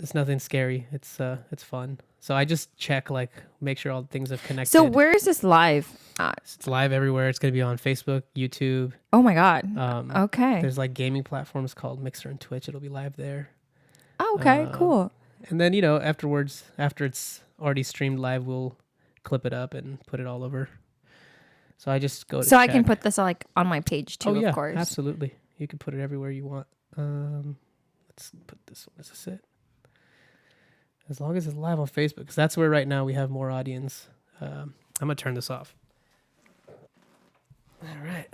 It's nothing scary. It's fun. So I just check, like, make sure all the things have connected. So where is this live at? It's live everywhere. It's going to be on Facebook, YouTube. Oh my God. Okay. There's like gaming platforms called Mixer and Twitch. It'll be live there. Oh, okay, cool. And then, you know, afterwards, after it's already streamed live, we'll clip it up and put it all over. So I just go to So check. I can put this like on my page too, of course. Absolutely. You can put it everywhere you want. Let's put this one. Is this it? As long as it's live on Facebook, because that's where right now we have more audience. I'm going to turn this off. All right.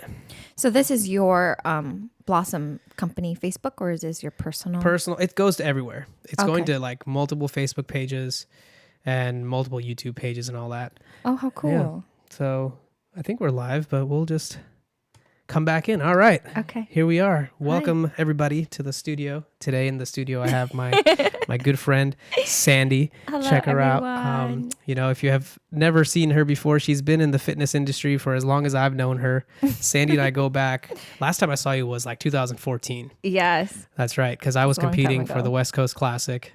So this is your Blossom Company Facebook, or is this your personal? Personal. It goes to everywhere. It's going Okay. to like multiple Facebook pages and multiple YouTube pages and all that. Oh, how cool. Yeah. So I think we're live, but we'll just come back in. All right. Okay. Here we are. Welcome everybody to the studio. Today in the studio I have my my good friend Sandy. Hello, Check her out. everyone. You know, if you have never seen her before, she's been in the fitness industry for as long as I've known her. Sandy and I go back. Last time I saw you was like 2014. Yes. That's right, because I was That's a long time competing for ago. the West Coast Classic,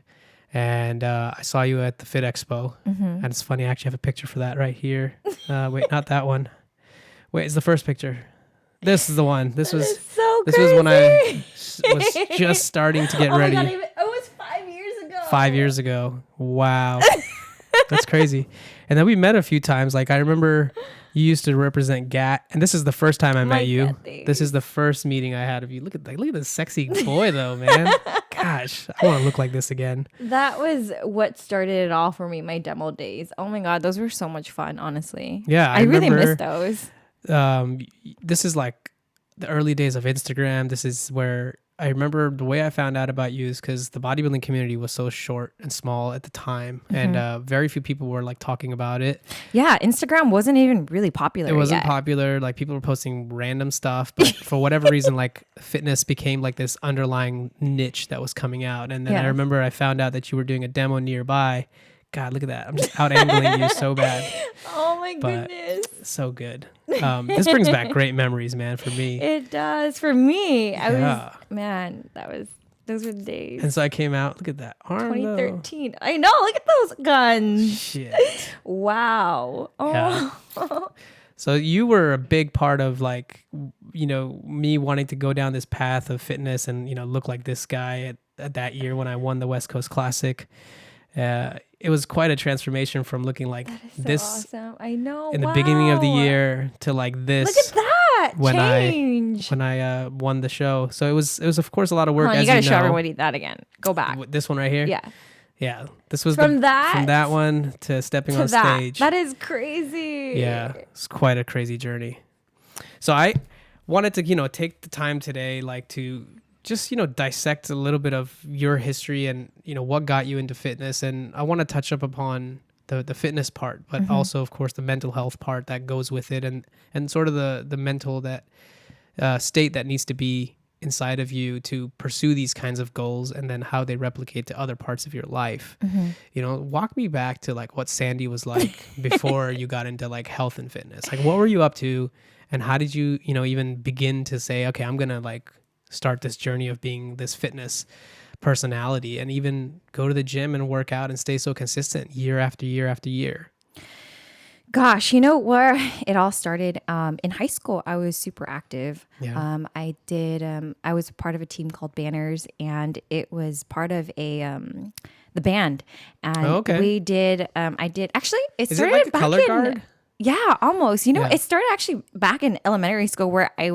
and I saw you at the Fit Expo. Mm-hmm. And it's funny, I actually have a picture for that right here. Wait, not that one. Wait, it's the first picture. This is the one. This was So this was when I was just starting to get ready. My God, it was 5 years ago. 5 years ago. Wow. That's crazy. And then we met a few times. Like, I remember you used to represent GAT, and this is the first time I met you. GAT days. This is the first meeting I had of you. Look at this sexy boy though, man. Gosh, I want to look like this again. That was what started it all for me, my demo days. Oh my God, those were so much fun, honestly. Yeah, I really remember, miss those. This is like the early days of Instagram. This is where I remember the way I found out about you is because the bodybuilding community was so short and small at the time, and very few people were like talking about it. Yeah, Instagram wasn't even really popular. It wasn't yet. popular. Like, people were posting random stuff, but for whatever reason, like, fitness became like this underlying niche that was coming out. And then I Yeah. remember I found out that you were doing a demo nearby. God, look at that. I'm just out angling you so bad. Oh my But goodness. so good. This brings back great memories, man, for me. It does for me. Yeah. Those were the days. And so I came out. Look at that arm, though. 2013. I know. Look at those guns. Shit. Wow. Oh. Yeah. So you were a big part of, like, you know, me wanting to go down this path of fitness and, you know, look like this guy at that year when I won the West Coast Classic. It was quite a transformation from looking like That is so this awesome. I know. in the beginning of the Wow. year to like this. Look at that when change. I won the show. So it was of course a lot of work. Hold on, as you gotta you show know. everybody that again. Go back. This one right here. Yeah. This was From from that one to stepping To on that. stage. That is crazy. Yeah, it's quite a crazy journey. So I wanted to, you know, take the time today, like, to just, you know, dissect a little bit of your history and, you know, what got you into fitness. And I want to touch up upon the fitness part, but also, of course, the mental health part that goes with it, and sort of the mental state that needs to be inside of you to pursue these kinds of goals, and then how they replicate to other parts of your life. You know, walk me back to like what Sandy was like before you got into like health and fitness. Like, what were you up to, and how did you, you know, even begin to say, okay, I'm gonna like start this journey of being this fitness personality, and even go to the gym and work out and stay so consistent year after year after year? Gosh, you know where it all started? In high school, I was super active. Yeah. I was part of a team called Banners, and it was part of the band. And Oh, okay. we did, actually, it Is it started like a back color in, guard? Yeah, almost. You know, Yeah. it started actually back in elementary school where I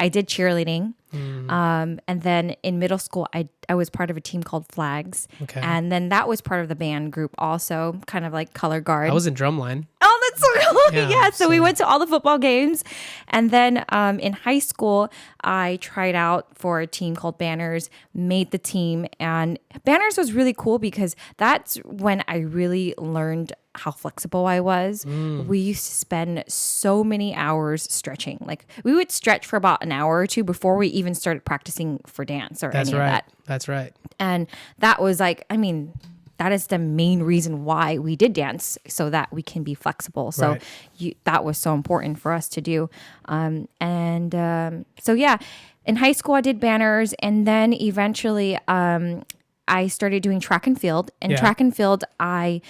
did cheerleading. And then in middle school, I was part of a team called Flags. Okay. And then that was part of the band group also, kind of like color guard. I was in drumline. Oh, that's so cool. Yeah, Yeah. So we so- went to all the football games. And then in high school, I tried out for a team called Banners, made the team. And Banners was really cool because that's when I really learned how flexible I was. We used to spend so many hours stretching. Like, we would stretch for about an hour or two before we even started practicing for dance or That's any right. of that. That's right. And that was like, I mean, that is the main reason why we did dance, so that we can be flexible. So Right. that was so important for us to do. So yeah, in high school I did Banners, and then eventually I started doing track and field. And Yeah. track and field, I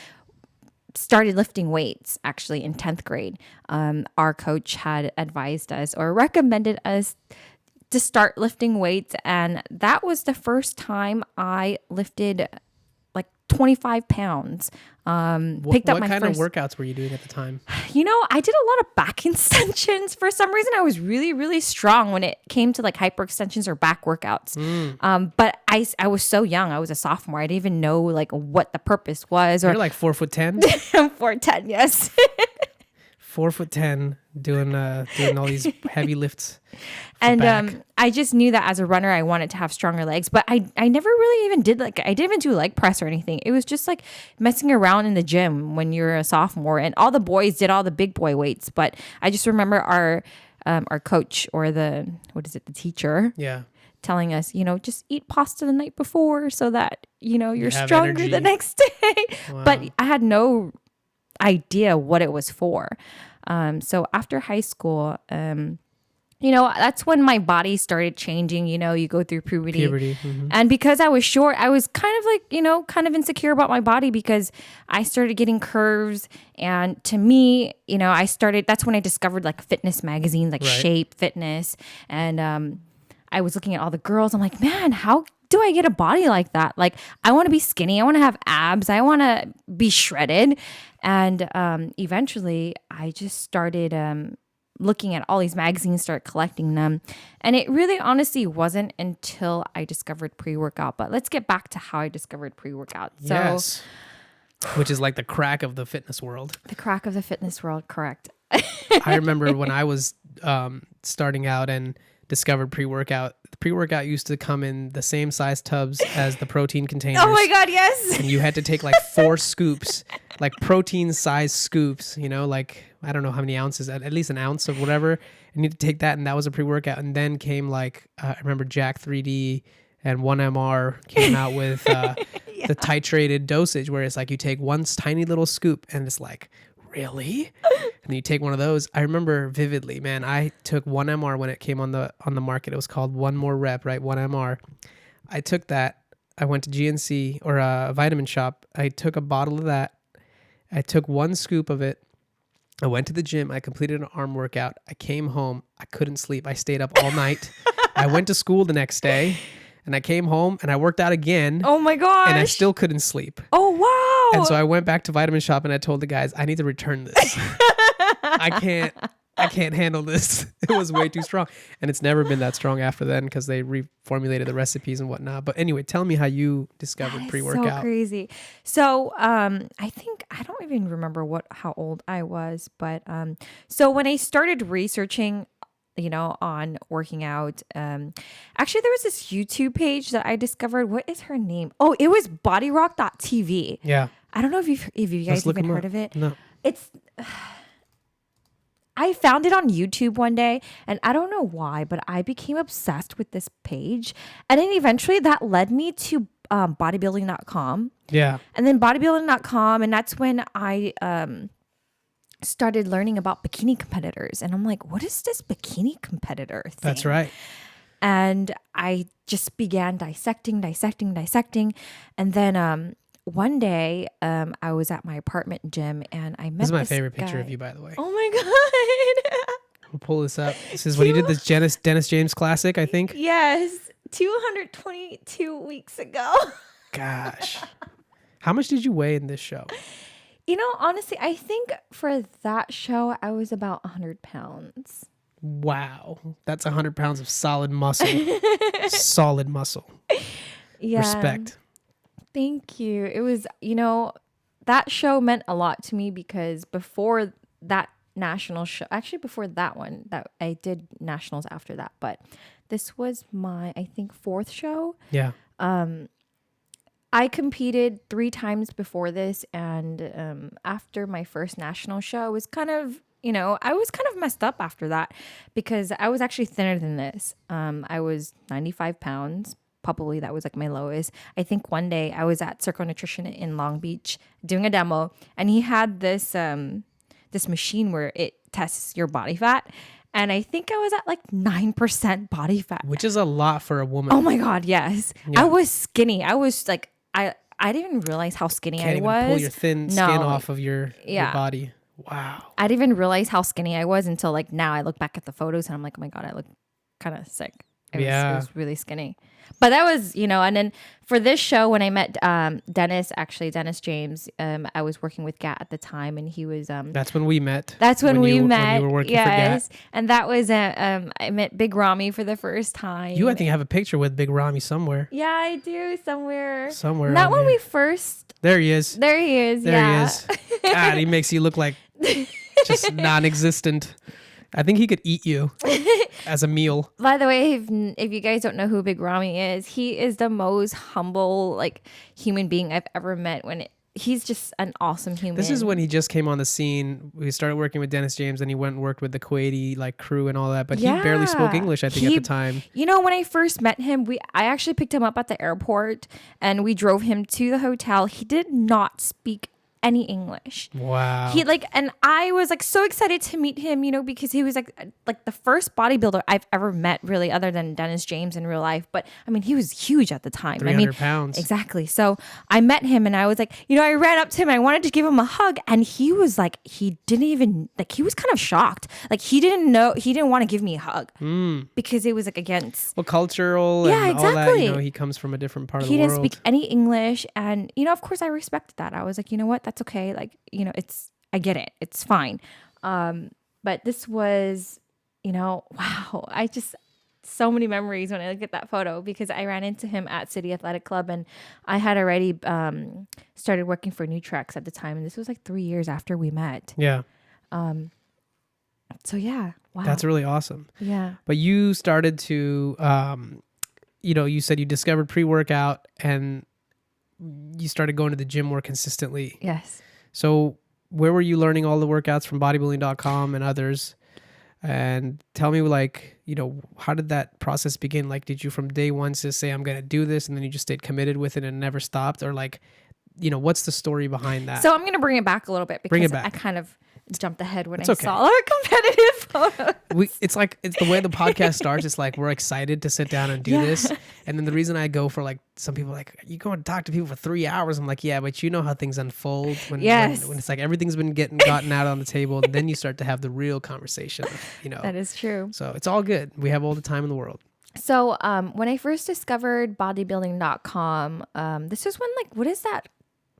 started lifting weights actually in 10th grade. Our coach had advised us or recommended us to start lifting weights. And that was the first time I lifted like 25 pounds. Picked up What my kind first, of workouts were you doing at the time? I did a lot of back extensions. For some reason, I was really, really strong when it came to like hyperextensions or back workouts. But I was so young. I was a sophomore. I didn't even know like what the purpose was. Or You're like 4'10", 4'10", yes. 4'10", doing all these heavy lifts. And I just knew that as a runner, I wanted to have stronger legs. But I never really even did I didn't even do leg press or anything. It was just like messing around in the gym when you're a sophomore. And all the boys did all the big boy weights. But I just remember our coach or the teacher. Yeah. Telling us, just eat pasta the night before so that, you're have stronger energy. the next day. Wow. But I had no idea what it was for. So after high school, that's when my body started changing. You go through puberty. Mm-hmm. And because I was short, I was kind of like, kind of insecure about my body because I started getting curves. And to me, that's when I discovered like fitness magazines, like Right. Shape, Fitness. And I was looking at all the girls. I'm like, man, how do I get a body like that? Like, I want to be skinny. I want to have abs. I want to be shredded. And eventually, I just started looking at all these magazines, start collecting them. And it really honestly wasn't until I discovered pre-workout. But let's get back to how I discovered pre-workout. So, Yes. Which is like the crack of the fitness world. the crack of the fitness world, correct. I remember when I was starting out and discovered pre-workout. The pre-workout used to come in the same size tubs as the protein containers. Oh my God, yes. And you had to take like 4 scoops, like protein size scoops, like I don't know how many ounces, at least an ounce of whatever. You need to take that, and that was a pre-workout. And then came like I remember Jack 3D and 1MR came out with the titrated dosage, where it's like you take one tiny little scoop, and it's like, really? And you take one of those. I remember vividly, man. I took 1MR when it came on the market. It was called One More Rep, right? 1MR. I took that. I went to GNC or a vitamin shop. I took a bottle of that. I took 1 scoop of it. I went to the gym. I completed an arm workout. I came home. I couldn't sleep. I stayed up all night. I went to school the next day, and I came home and I worked out again. Oh my gosh. And I still couldn't sleep. Oh, wow. And so I went back to Vitamin Shop and I told the guys, I need to return this. I can't handle this. It was way too strong. And it's never been that strong after then because they reformulated the recipes and whatnot. But anyway, tell me how you discovered pre-workout. So crazy. So I don't even remember how old I was, but so when I started researching on working out. Actually, there was this YouTube page that I discovered. What is her name? Oh, it was bodyrock.tv. Yeah. I don't know if you guys even heard of it. No. I found it on YouTube one day, and I don't know why, but I became obsessed with this page. And then eventually that led me to bodybuilding.com. Yeah. And then bodybuilding.com, and that's when I started learning about bikini competitors. And I'm like, what is this bikini competitor thing? That's right. And I just began dissecting. And then one day I was at my apartment gym and I met This is my this favorite picture guy. of you, by the way. Oh my God. We'll pull this up. This is when you did this Dennis James classic, I think. Yes. 222 weeks ago. Gosh. How much did you weigh in this show? Honestly, I think for that show, I was about 100 pounds. Wow. That's 100 pounds of solid muscle. Solid muscle. Yeah. Respect. Thank you. It was, that show meant a lot to me because before that national show, actually before that one, that I did nationals after that, but this was my, I think, 4th show. Yeah. I competed 3 times before this, and after my first national show, I was kind of messed up after that because I was actually thinner than this. I was 95 pounds. Probably that was like my lowest. I think one day I was at Circle Nutrition in Long Beach doing a demo, and he had this this machine where it tests your body fat. And I think I was at like 9% body fat. Which is a lot for a woman. Oh my God, yes. Yeah. I was skinny. I was like I didn't even realize how skinny Can't I even was. pull your thin skin off of your body. Wow. I didn't even realize how skinny I was until like now I look back at the photos and I'm like, oh my God, I look kind of sick. It was really skinny. But that was, and then for this show, when I met Dennis James, I was working with Gat at the time, and he was. That's when we met. That's when we met. When you were working for Gat. And that was I met Big Rami for the first time. I think, have a picture with Big Rami somewhere. Yeah, I do somewhere. Somewhere. Not when we first. There he is. There he is. There he is. God, he makes you look like just non-existent. I think he could eat you as a meal. By the way, if you guys don't know who Big Rami is, he is the most humble like human being I've ever met. He's just an awesome human. This is when he just came on the scene. We started working with Dennis James, and he went and worked with the Kuwaiti like crew and all that. But he barely spoke English, I think, at the time. When I first met him, I actually picked him up at the airport, and we drove him to the hotel. He did not speak any English. Wow. And I was like so excited to meet him, because he was like the first bodybuilder I've ever met, really, other than Dennis James in real life. But I mean, he was huge at the time. 300 pounds. Exactly. So I met him, and I was like, I ran up to him. I wanted to give him a hug, and he was like, he didn't even he was kind of shocked. Like he didn't want to give me a hug because it was like against cultural and exactly. all that. He comes from a different part of the world. He didn't speak any English, and of course I respected that. I was like, you know what? That's okay. I get it. It's fine. But this was, wow. So many memories when I look at that photo, because I ran into him at City Athletic Club, and I had already started working for Nutrex at the time. And this was like 3 years after we met. Yeah. So yeah. Wow. That's really awesome. Yeah. But you started to, you said you discovered pre-workout and you started going to the gym more consistently. Yes. So where were you learning all the workouts from bodybuilding.com and others? And tell me, how did that process begin? Like, did you from day one just say, I'm going to do this, and then you just stayed committed with it and never stopped? Or what's the story behind that? So I'm going to bring it back a little bit, because I kind of jumped ahead when I saw our competitive photos. It's the way the podcast starts. It's like we're excited to sit down and do this, and then the reason I go for some people you go and talk to people for 3 hours. I'm like, yeah, but you know how things unfold when it's like everything's been gotten out on the table, and then you start to have the real conversation. That is true. So it's all good. We have all the time in the world. So when I first discovered bodybuilding.com, this is when what is that?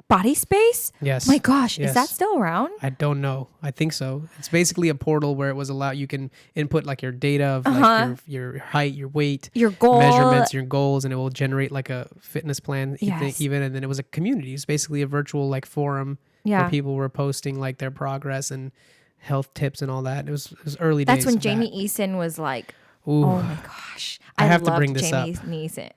Body Space? Yes. My gosh, yes. Is that still around? I don't know. I think so. It's basically a portal where it was allowed. You can input your data of your height, your weight, your goal, measurements, your goals, and it will generate a fitness plan. Yes. Even, and then it was a community. It's basically a virtual forum where people were posting their progress and health tips and all that. It was early days. That's when Jamie Eason was like, ooh, oh my gosh, I have to bring this Jamie up. Eason.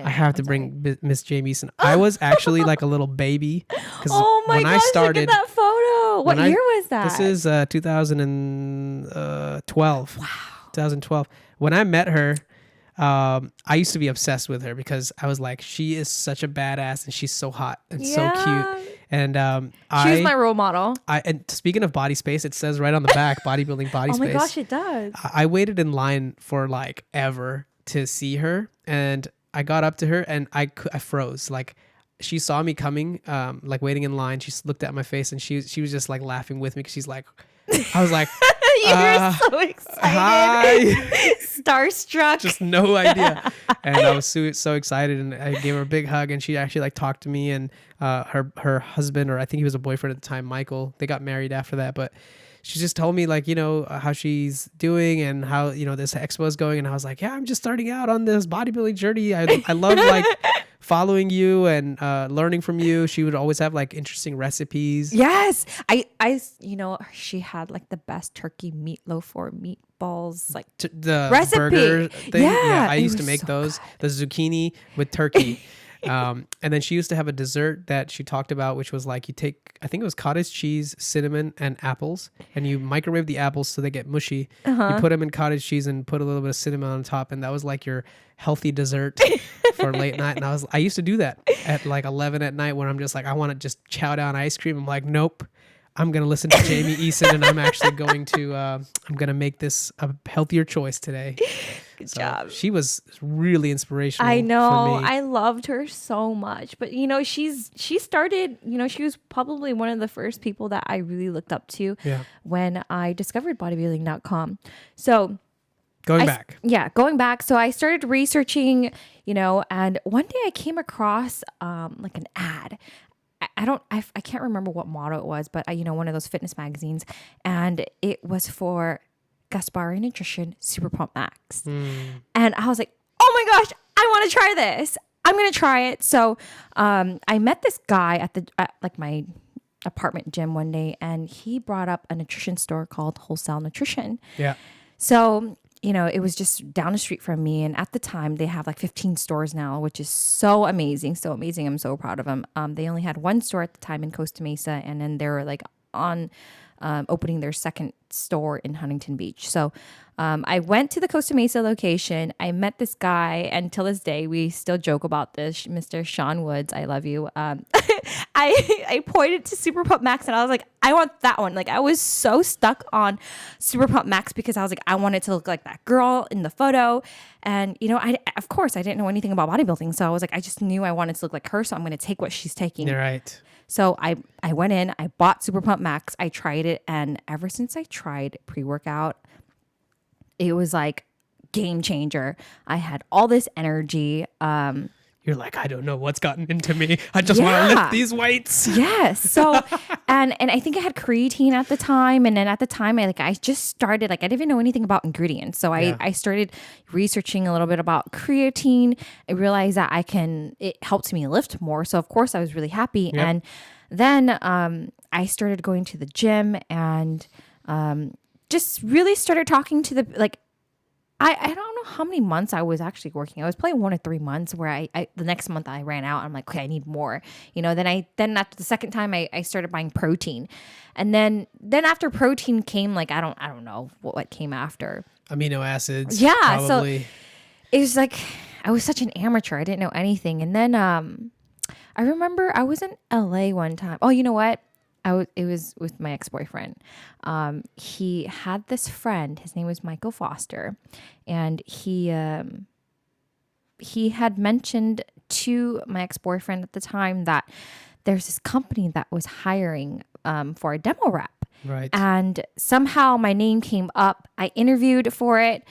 I have to bring Miss Jamie Eason. I was actually a little baby. Oh my gosh, look at that photo. What year was that? This is 2012. Wow. 2012. When I met her, I used to be obsessed with her because I was like, she is such a badass and she's so hot and so cute. And she was my role model. And speaking of Body Space, it says right on the back, bodybuilding body space. Oh my gosh, it does. I waited in line for ever to see her, and I got up to her and I froze. She saw me coming, waiting in line. She looked at my face and she was just laughing with me because she's like, I was like, you were so excited. Hi. Starstruck. Just no idea. And I was so excited, and I gave her a big hug, and she actually talked to me, and her husband, or I think he was a boyfriend at the time, Michael, they got married after that, but she just told me how she's doing and how, this expo is going. And I was like, yeah, I'm just starting out on this bodybuilding journey. I love following you and learning from you. She would always have interesting recipes. Yes. I she had the best turkey meatloaf or meatballs, the recipe. burger thing. Yeah, I used to make those, the zucchini with turkey. And then she used to have a dessert that she talked about, which was you take, I think it was cottage cheese, cinnamon, and apples, and you microwave the apples so they get mushy. You put them in cottage cheese and put a little bit of cinnamon on top, and that was your healthy dessert for late night. And I used to do that at 11 at night when I'm just I want to just chow down ice cream. I'm like, nope, I'm going to listen to Jamie Eason, and I'm actually going to, I'm going to make this a healthier choice today. Good job. She was really inspirational. I know. For me. I loved her so much. But, she started, she was probably one of the first people that I really looked up to when I discovered bodybuilding.com. So going back. So I started researching, and one day I came across like an ad. I can't remember what motto it was, but one of those fitness magazines, and it was for Gaspari Nutrition Super Pump Max. And I was like, oh my gosh, I want to try this. I'm going to try it. So I met this guy at like my apartment gym one day, and he brought up a nutrition store called Wholesale Nutrition. Yeah. So, it was just down the street from me. And at the time they have like 15 stores now, which is so amazing. So amazing. I'm so proud of them. They only had one store at the time in Costa Mesa, and then they were like on opening their second store in Huntington Beach. So I went to the Costa Mesa location. I met this guy, and till this day, we still joke about this, Mr. Sean Woods. I love you. I pointed to Super Pump Max, and I was like, I want that one. Like, I was so stuck on Super Pump Max because I was like, I wanted to look like that girl in the photo. And, of course, I didn't know anything about bodybuilding. So I was like, I just knew I wanted to look like her. So I'm going to take what she's taking. You're right. So I went in, I bought Super Pump Max, I tried it, and ever since I tried pre-workout, it was like game changer. I had all this energy. You're like, I don't know what's gotten into me. I just want to lift these weights. Yes. So, and I think I had creatine at the time. And then at the time, I just started, I didn't even know anything about ingredients. So I started researching a little bit about creatine. I realized that it helped me lift more. So of course I was really happy. Yep. And then I started going to the gym and just really started talking to I don't know how many months I was actually working. I was probably 1 or 3 months where I the next month I ran out. I'm like, okay, I need more. Then after the second time I started buying protein. And then after protein came I don't know what came after. Amino acids. Yeah. Probably. So it was like, I was such an amateur. I didn't know anything. And then I remember I was in LA one time. Oh, you know what? It was with my ex-boyfriend. He had this friend. His name was Michael Foster, and he had mentioned to my ex-boyfriend at the time that there's this company that was hiring for a demo rep. Right. And somehow my name came up. I interviewed for it,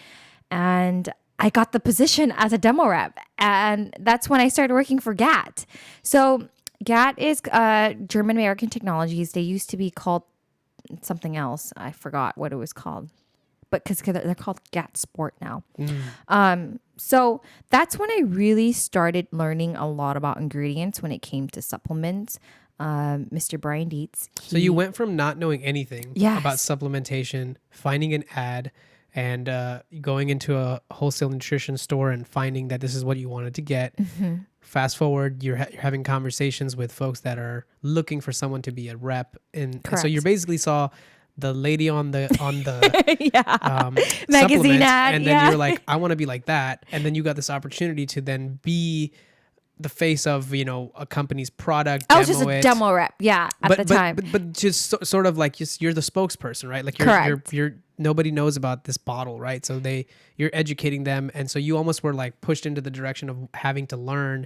and I got the position as a demo rep. And that's when I started working for GAT. So GAT is German American Technologies. They used to be called something else. I forgot what it was called, but because they're called GAT Sport now. So that's when I really started learning a lot about ingredients when it came to supplements. Mr. Brian Dietz. So you went from not knowing anything about supplementation, finding an ad, and going into a wholesale nutrition store and finding that this is what you wanted to get. Mm-hmm. Fast forward, you're having conversations with folks that are looking for someone to be a rep, and so you basically saw the lady on the magazine ad, and then you're like, I want to be like that, and then you got this opportunity to then be the face of a company's product. I was just a demo rep, at the time. But just sort of like you're the spokesperson, right? Like you're nobody knows about this bottle, right? So you're educating them, and so you almost were like pushed into the direction of having to learn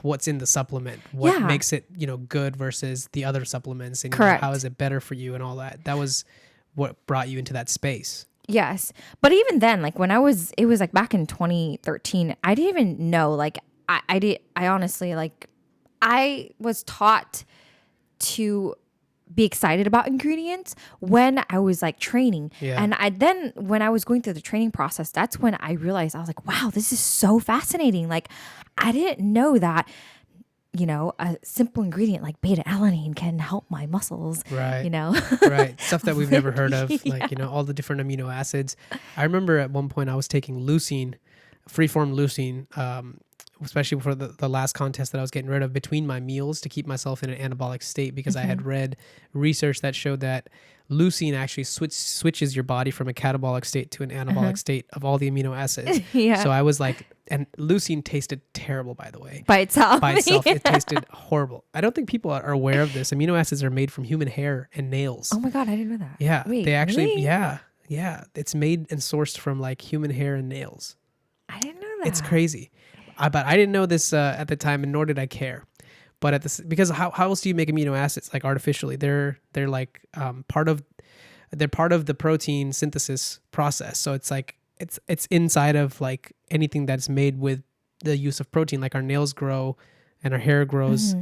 what's in the supplement, what makes it good versus the other supplements, and how is it better for you and all that. That was what brought you into that space. Yes, but even then, it was like back in 2013. I didn't even know I honestly, I was taught to be excited about ingredients when I was training. Yeah. And when I was going through the training process, that's when I realized, I was like, wow, this is so fascinating. I didn't know that, a simple ingredient like beta alanine can help my muscles. Right. Right. Stuff that we've never heard of, all the different amino acids. I remember at one point I was taking leucine, freeform leucine, especially for the last contest that I was getting rid of, between my meals to keep myself in an anabolic state, because I had read research that showed that leucine actually switches your body from a catabolic state to an anabolic state of all the amino acids. Yeah. So I was like, and leucine tasted terrible, by the way. By itself. By itself, it tasted horrible. I don't think people are aware of this. Amino acids are made from human hair and nails. Oh my God, I didn't know that. Yeah. Wait, they actually, really? yeah. It's made and sourced from like human hair and nails. I didn't know that. It's crazy. But I didn't know this at the time, and nor did I care. But because how else do you make amino acids like artificially? They're like part of the protein synthesis process. So it's like it's inside of like anything that's made with the use of protein. Like our nails grow and our hair grows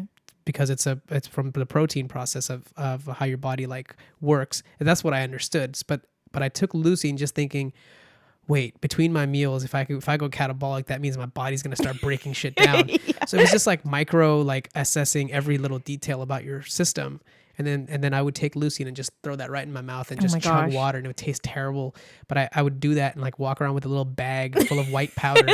because it's from the protein process of how your body like works. And that's what I understood. But I took leucine just thinking, wait, between my meals, if I go catabolic, that means my body's going to start breaking shit down. So it was just like micro, like assessing every little detail about your system. And then I would take leucine and just throw that right in my mouth and just chug water, and it would taste terrible. But I would do that and like walk around with a little bag full of white powder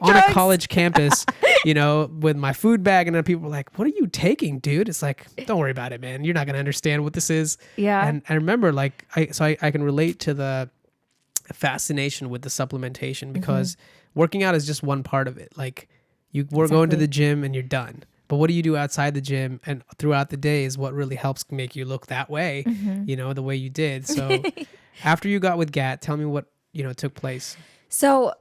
on a college campus, with my food bag. And then people were like, what are you taking, dude? It's like, don't worry about it, man. You're not going to understand what this is. Yeah. And I remember like, I can relate to the fascination with the supplementation, because working out is just one part of it. Like we're going to the gym and you're done. But what do you do outside the gym and throughout the day is what really helps make you look that way, the way you did. So after you got with GAT, tell me what, took place. So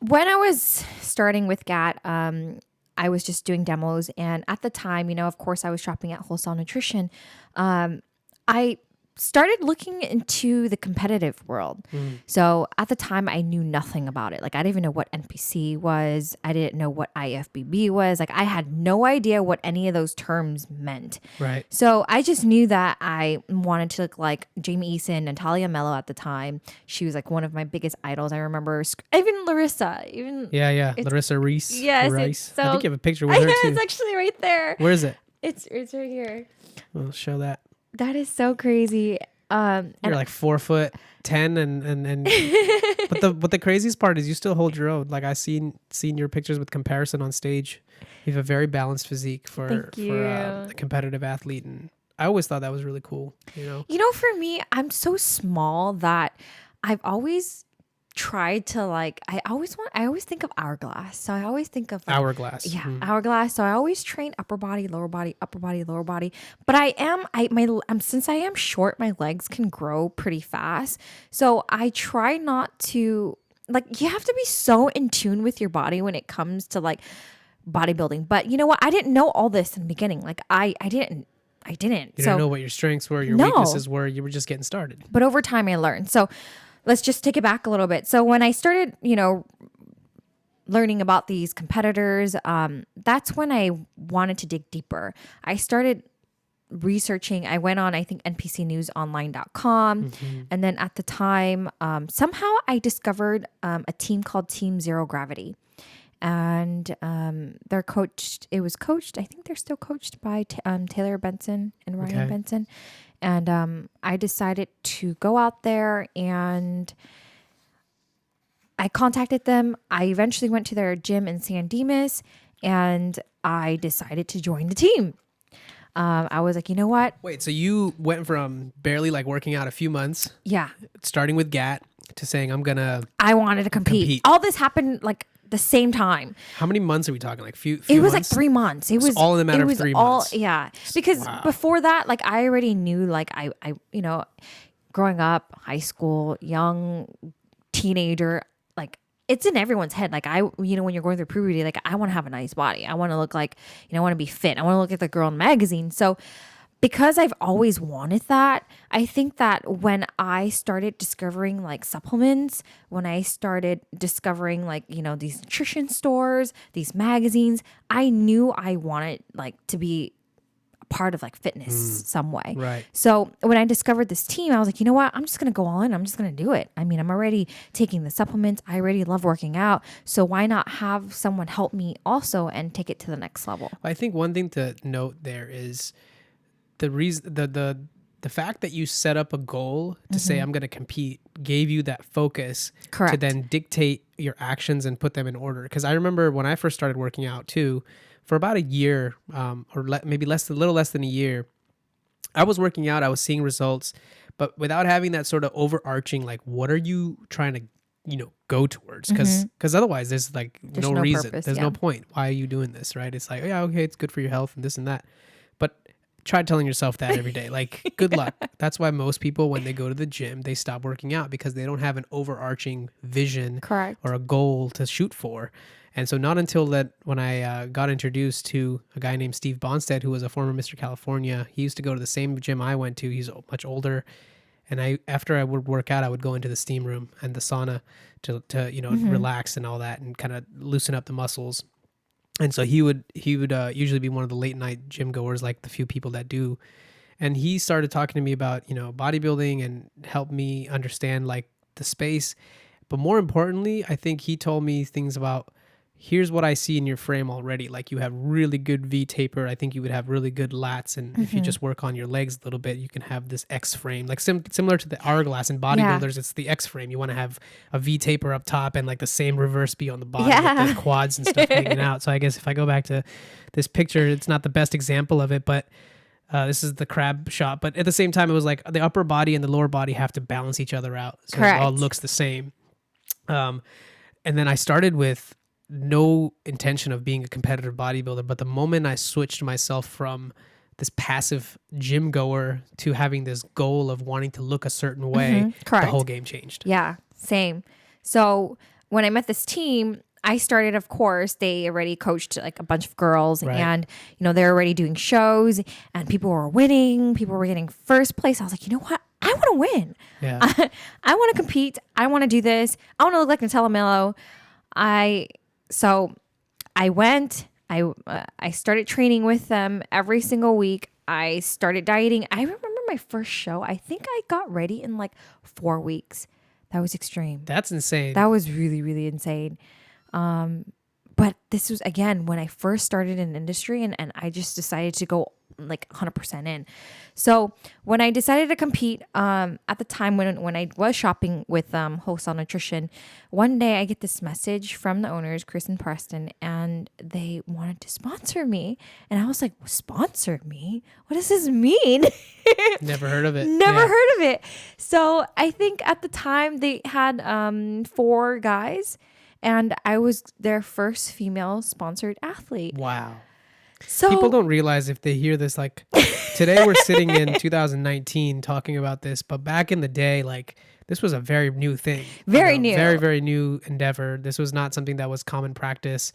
when I was starting with GAT, I was just doing demos. And at the time, of course, I was shopping at Wholesale Nutrition. I started looking into the competitive world. So at the time, I knew nothing about it. Like, I didn't even know what NPC was. I didn't know what IFBB was. Like, I had no idea what any of those terms meant. Right. So I just knew that I wanted to look like Jamie Eason, Natalia Mello at the time. She was like one of my biggest idols. I remember even Larissa. Yeah. Larissa Reese. Yes. Rice. I think you have a picture with her too. It's actually right there. Where is it? It's right here. Well, show that. That is so crazy. You're like 4'10", and but the craziest part is you still hold your own. Like I seen your pictures with comparison on stage. You have a very balanced physique for a competitive athlete, and I always thought that was really cool. For me, I'm so small that I've always tried to I always think of hourglass. So I always think of hourglass. Yeah, hourglass. So I always train upper body, lower body, upper body, lower body. But since I am short, my legs can grow pretty fast. So I try not to you have to be so in tune with your body when it comes to bodybuilding. But you know what? I didn't know all this in the beginning. I didn't. You didn't know what your strengths were, your weaknesses were. You were just getting started. But over time, I learned. So let's just take it back a little bit. So when I started, learning about these competitors, that's when I wanted to dig deeper. I started researching. I went on, I think, npcnewsonline.com. And then at the time, somehow I discovered a team called Team Zero Gravity. And I think they're still coached by Taylor Benson and Ryan Benson. And I decided to go out there, and I contacted them. I eventually went to their gym in San Dimas, and I decided to join the team. I was like, you know what? Wait, so you went from barely working out a few months, starting with GAT, to saying I wanted to compete. All this happened the same time. How many months are we talking? Few it was months? 3 months. It was all in a matter of 3 months. Yeah. Because before that, I already knew, I growing up, high school, young teenager, it's in everyone's head. When you're going through puberty, I want to have a nice body. I want to look I want to be fit. I want to look like the girl in the magazine. So because I've always wanted that, I think that when I started discovering supplements, when I started discovering these nutrition stores, these magazines, I knew I wanted to be a part of fitness some way. Right. So when I discovered this team, I was like, you know what? I'm just going to go all in. I'm just going to do it. I mean, I'm already taking the supplements. I already love working out. So why not have someone help me also and take it to the next level? I think one thing to note there is the reason the fact that you set up a goal to say, I'm going to compete, gave you that focus to Correct. then dictate your actions and put them in order. Because I remember when I first started working out too, for about a year, maybe a little less than a year, I was working out, I was seeing results, but without having that sort of overarching, like, what are you trying to, go towards? Because otherwise there's like There's no no reason. purpose, There's yeah. no point. Why are you doing this? Right. It's like, oh, yeah, okay, it's good for your health and this and that. But try telling yourself that every day. Like, good luck. That's why most people, when they go to the gym, they stop working out because they don't have an overarching vision Correct. or a goal to shoot for. And so not until that, when I got introduced to a guy named Steve Bonstead, who was a former Mr. California, he used to go to the same gym I went to. He's much older. And after I would work out, I would go into the steam room and the sauna to relax and all that and kind of loosen up the muscles. And so he would usually be one of the late night gym goers, like the few people that do. And he started talking to me about, bodybuilding and helped me understand like the space. But more importantly, I think he told me things about, here's what I see in your frame already. Like, you have really good V taper. I think you would have really good lats. And if you just work on your legs a little bit, you can have this X frame, like similar to the hourglass in bodybuilders. It's the X frame. You want to have a V taper up top and like the same reverse B on the bottom with the quads and stuff hanging out. So I guess if I go back to this picture, it's not the best example of it, but this is the crab shot. But at the same time, it was like the upper body and the lower body have to balance each other out. So Correct. it all looks the same. And then I started with no intention of being a competitive bodybuilder, but the moment I switched myself from this passive gym goer to having this goal of wanting to look a certain way, the whole game changed. Yeah, same. So when I met this team, I started, of course, they already coached like a bunch of girls and, they're already doing shows and people were winning. People were getting first place. I was like, you know what? I want to win. Yeah. I want to compete. I want to do this. I want to look like Nutella Mello. So I went, I started training with them every single week. I started dieting. I remember my first show. I think I got ready in like 4 weeks. That was extreme. That's insane. That was really, really insane. But this was, again, when I first started in industry and I just decided to go like 100% in. So when I decided to compete, at the time when I was shopping with Wholesale Nutrition, one day I get this message from the owners, Chris and Preston, and they wanted to sponsor me. And I was like, sponsor me? What does this mean? Never heard of it. Never heard of it. So I think at the time they had 4 guys, and I was their first female sponsored athlete. Wow. So people don't realize if they hear this, like today we're sitting in 2019 talking about this, but back in the day, like this was a very new thing. Very new. Very, very new endeavor. This was not something that was common practice.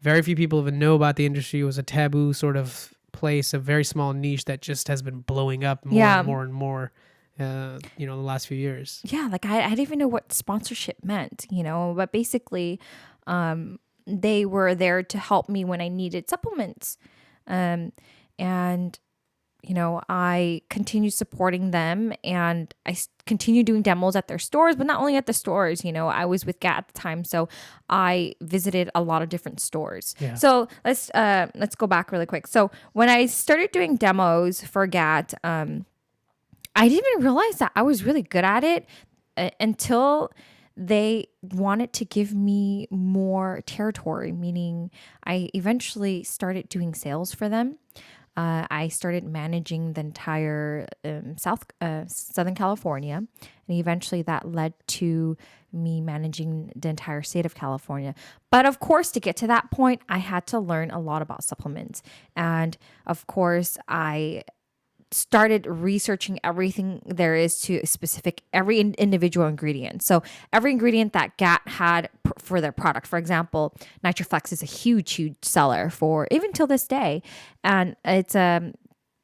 Very few people even know about the industry. It was a taboo sort of place, a very small niche that just has been blowing up more and more and more, in the last few years. Yeah, like I didn't even know what sponsorship meant, but basically they were there to help me when I needed supplements. And, I continued supporting them and I continued doing demos at their stores, but not only at the stores, I was with GAT at the time. So I visited a lot of different stores. Yeah. So let's go back really quick. So when I started doing demos for GAT, I didn't even realize that I was really good at it until they wanted to give me more territory, meaning I eventually started doing sales for them. I started managing the entire Southern California, and eventually that led to me managing the entire state of California. But of course, to get to that point, I had to learn a lot about supplements. And of course, I started researching everything there is to every individual ingredient. So every ingredient that GAT had for their product, for example, NitroFlex is a huge seller for even till this day. And it's a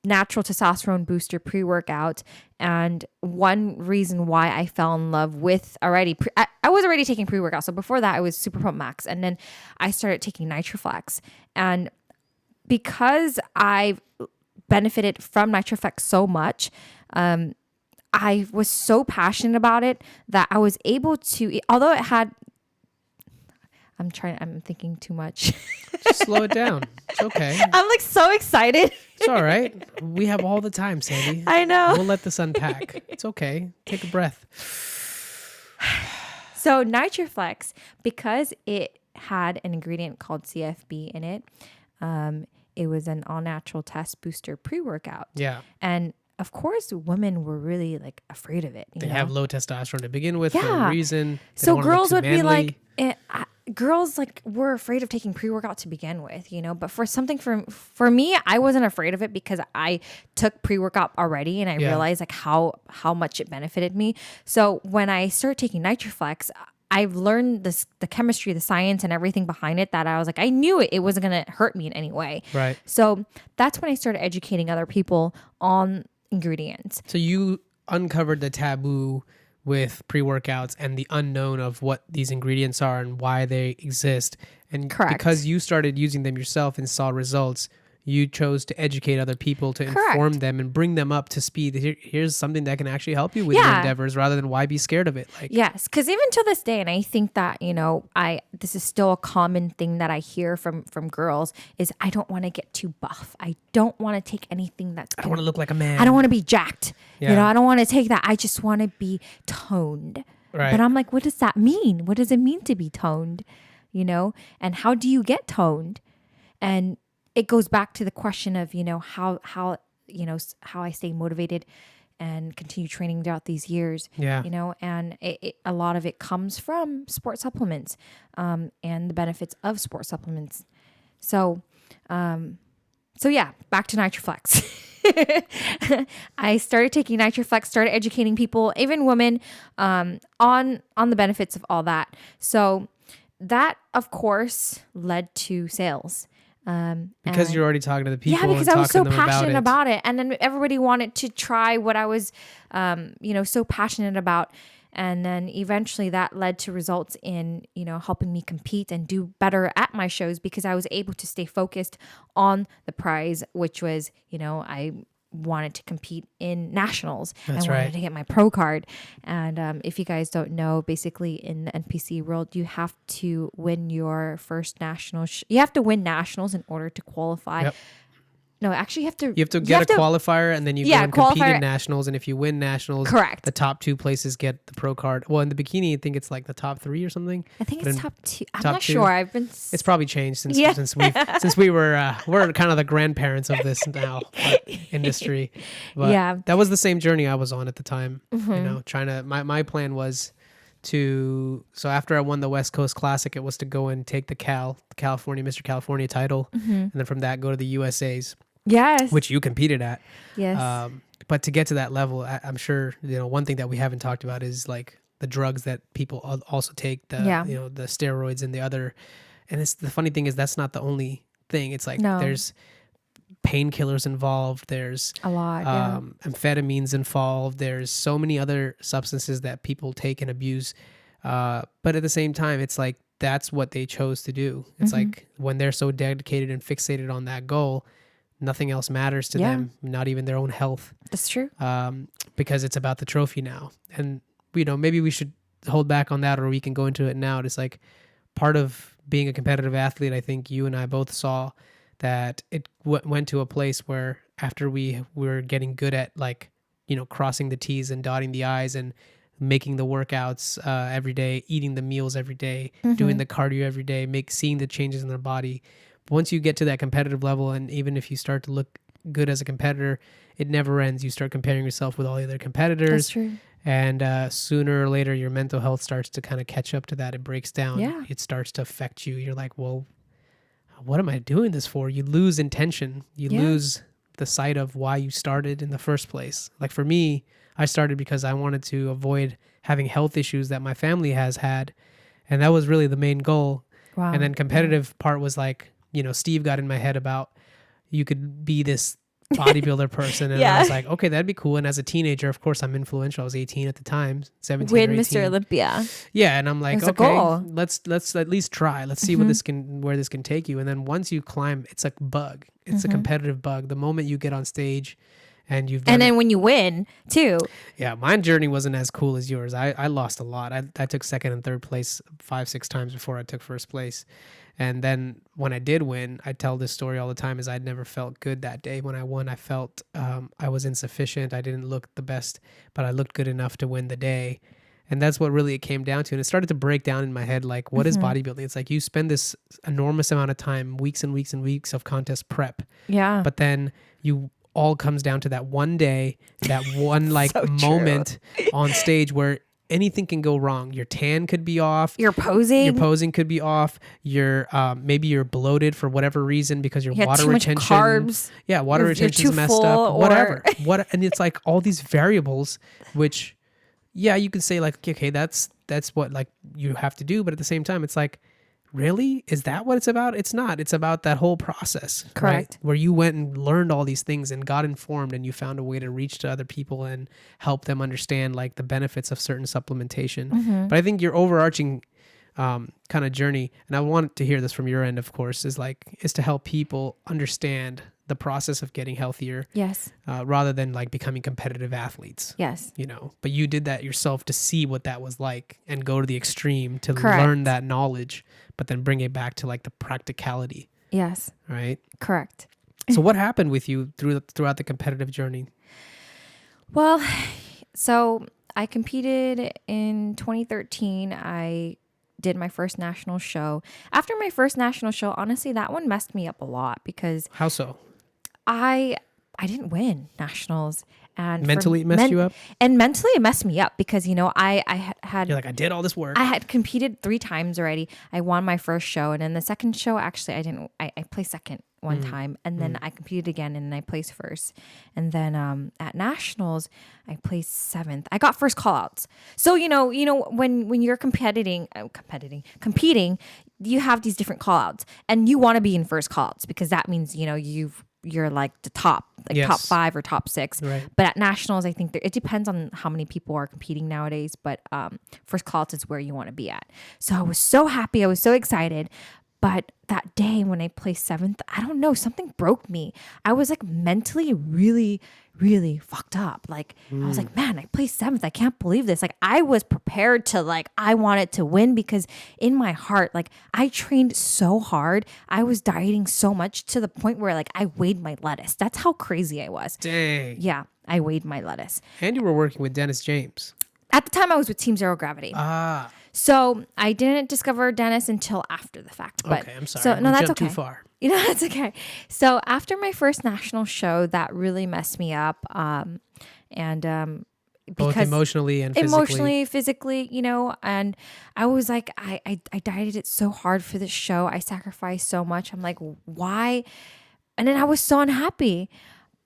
natural testosterone booster pre-workout. And one reason why I fell in love with I was already taking pre-workout. So before that I was Super Pump Max. And then I started taking NitroFlex. And because I've benefited from NitroFlex so much, I was so passionate about it that I was able to, although it had, I'm thinking too much. Just slow it down. It's okay. I'm like so excited. It's all right. We have all the time, Sandy. I know. We'll let this unpack. It's okay. Take a breath. So NitroFlex, because it had an ingredient called CFB in it, it was an all-natural test booster pre-workout. Yeah. And of course, women were really like afraid of it. They have low testosterone to begin with for a reason. They So don't wanna look girls too would be manly. like, girls like were afraid of taking pre-workout to begin with, But for something for me, I wasn't afraid of it because I took pre-workout already, and I realized like how much it benefited me. So when I started taking NitroFlex, I've learned the chemistry, the science, and everything behind it, that I was like, I knew it wasn't going to hurt me in any way. Right. So that's when I started educating other people on ingredients. So you uncovered the taboo with pre-workouts and the unknown of what these ingredients are and why they exist. And Correct. because you started using them yourself and saw results, you chose to educate other people, to inform them and bring them up to speed. Here's something that can actually help you with your endeavors, rather than why be scared of it. Like, yes, because even to this day, and I think that this is still a common thing that I hear from girls, is I don't want to get too buff. I don't want to take anything that's. I don't want to look like a man. I don't want to be jacked. Yeah. I don't want to take that. I just want to be toned. Right. But I'm like, what does that mean? What does it mean to be toned? And how do you get toned? And it goes back to the question of, how I stay motivated and continue training throughout these years. Yeah. And a lot of it comes from sports supplements, and the benefits of sports supplements. So yeah, back to NitroFlex. I started taking NitroFlex, started educating people, even women, on the benefits of all that. So that, of course, led to sales. Because you're already talking to the people. Yeah, because and I was so talking to them passionate about it. And then everybody wanted to try what I was, so passionate about. And then eventually that led to results in, helping me compete and do better at my shows, because I was able to stay focused on the prize, which was, I wanted to compete in nationals. That's I wanted right. to get my pro card. And if you guys don't know, basically in the NPC world, you have to win your first national. You have to win nationals in order to qualify. Yep. No, actually, you have to get a qualifier, and then you go and compete in nationals. And if you win nationals, correct, the top 2 places get the pro card. Well, in the bikini, I think it's like the top 3 or something. I think it's top 2. I'm not sure. It's probably changed since we were we're kind of the grandparents of this now industry. But that was the same journey I was on at the time. Mm-hmm. Trying to my plan was so after I won the West Coast Classic, it was to go and take the California Mr. California title, and then from that go to the USA's. Yes. Which you competed at. Yes. But to get to that level, I'm sure, one thing that we haven't talked about is like the drugs that people also take, the steroids and the other. And it's the funny thing is that's not the only thing. It's like there's painkillers involved. There's a lot, amphetamines involved. There's so many other substances that people take and abuse. But at the same time, it's like that's what they chose to do. It's like when they're so dedicated and fixated on that goal, nothing else matters to them, not even their own health. That's true. Because it's about the trophy now. And, maybe we should hold back on that, or we can go into it now. It's like part of being a competitive athlete. I think you and I both saw that it went to a place where after we were getting good at crossing the T's and dotting the I's and making the workouts every day, eating the meals every day, doing the cardio every day, seeing the changes in their body. Once you get to that competitive level, and even if you start to look good as a competitor, it never ends. You start comparing yourself with all the other competitors. That's true. And sooner or later, your mental health starts to kind of catch up to that. It breaks down. Yeah. It starts to affect you. You're like, well, what am I doing this for? You lose intention. You lose the sight of why you started in the first place. Like for me, I started because I wanted to avoid having health issues that my family has had. And that was really the main goal. Wow. And then competitive part was like, Steve got in my head about you could be this bodybuilder person. And I was like, okay, that'd be cool. And as a teenager, of course, I'm influential. I was 18 at the time, 17 Win or 18. Mr. Olympia. Yeah. And I'm like, That's okay, a goal. let's at least try. Let's see where this can take you. And then once you climb, it's like a bug. It's a competitive bug. The moment you get on stage and you've done And it. then when you win too. Yeah, my journey wasn't as cool as yours. I lost a lot. I took second and third place 5-6 times before I took first place. And then when I did win, I tell this story all the time, is I'd never felt good that day. When I won, I felt I was insufficient. I didn't look the best, but I looked good enough to win the day. And that's what really it came down to. And it started to break down in my head, like, what is bodybuilding? It's like you spend this enormous amount of time, weeks and weeks and weeks of contest prep. Yeah. But then you all comes down to that one day, that one like So moment on stage where anything can go wrong. Your tan could be off. Your posing Could be off. Your maybe you're bloated for whatever reason because your You had water too much retention, carbs. water You're retention's too messed full, up. or- Whatever. And it's like all these variables, which you could say like, okay, that's what like you have to do, but at the same time, it's like, really? Is that what it's about? It's not. It's about that whole process. Correct. Right? Where you went and learned all these things and got informed and you found a way to reach to other people and help them understand like the benefits of certain supplementation. But I think your overarching kind of journey, and I want to hear this from your end, of course, is to help people understand the process of getting healthier. Yes. Rather than like becoming competitive athletes. Yes. But you did that yourself to see what that was like and go to the extreme to Correct. learn that knowledge, but then bring it back to like the practicality, Yes. right? Correct. So what happened with you throughout the competitive journey? Well, so I competed in 2013. I did my first national show. After my first national show, honestly, that one messed me up a lot because How so? I didn't win nationals, and Mentally it messed you up? And mentally it messed me up because I had You're like, I did all this work. I had competed 3 times already. I won my first show, and then the second show, actually, I didn't. I placed second one time, and then I competed again, and I placed first. And then at nationals, I placed 7th. I got first callouts. So when you're competing, you have these different callouts, and you want to be in first callouts because that means you're like the top, Yes. top 5 or top 6. Right. But at nationals, I think it depends on how many people are competing nowadays. But first callouts is where you want to be at. So I was so happy. I was so excited. But that day when I placed 7th, I don't know, something broke me. I was like mentally really, really fucked up. Like I was like, man, I placed 7th. I can't believe this. Like I was prepared to I wanted to win because in my heart, like I trained so hard. I was dieting so much to the point where I weighed my lettuce. That's how crazy I was. Dang. Yeah, I weighed my lettuce. And you were working with Dennis James. At the time I was with Team Zero Gravity. Ah. So I didn't discover Dennis until after the fact. But, Okay, I'm sorry. So no, We that's jumped okay. too far. That's okay. So after my first national show, that really messed me up. Because Both emotionally and physically. physically, and I was like, I dieted it so hard for this show. I sacrificed so much. I'm like, why? And then I was so unhappy.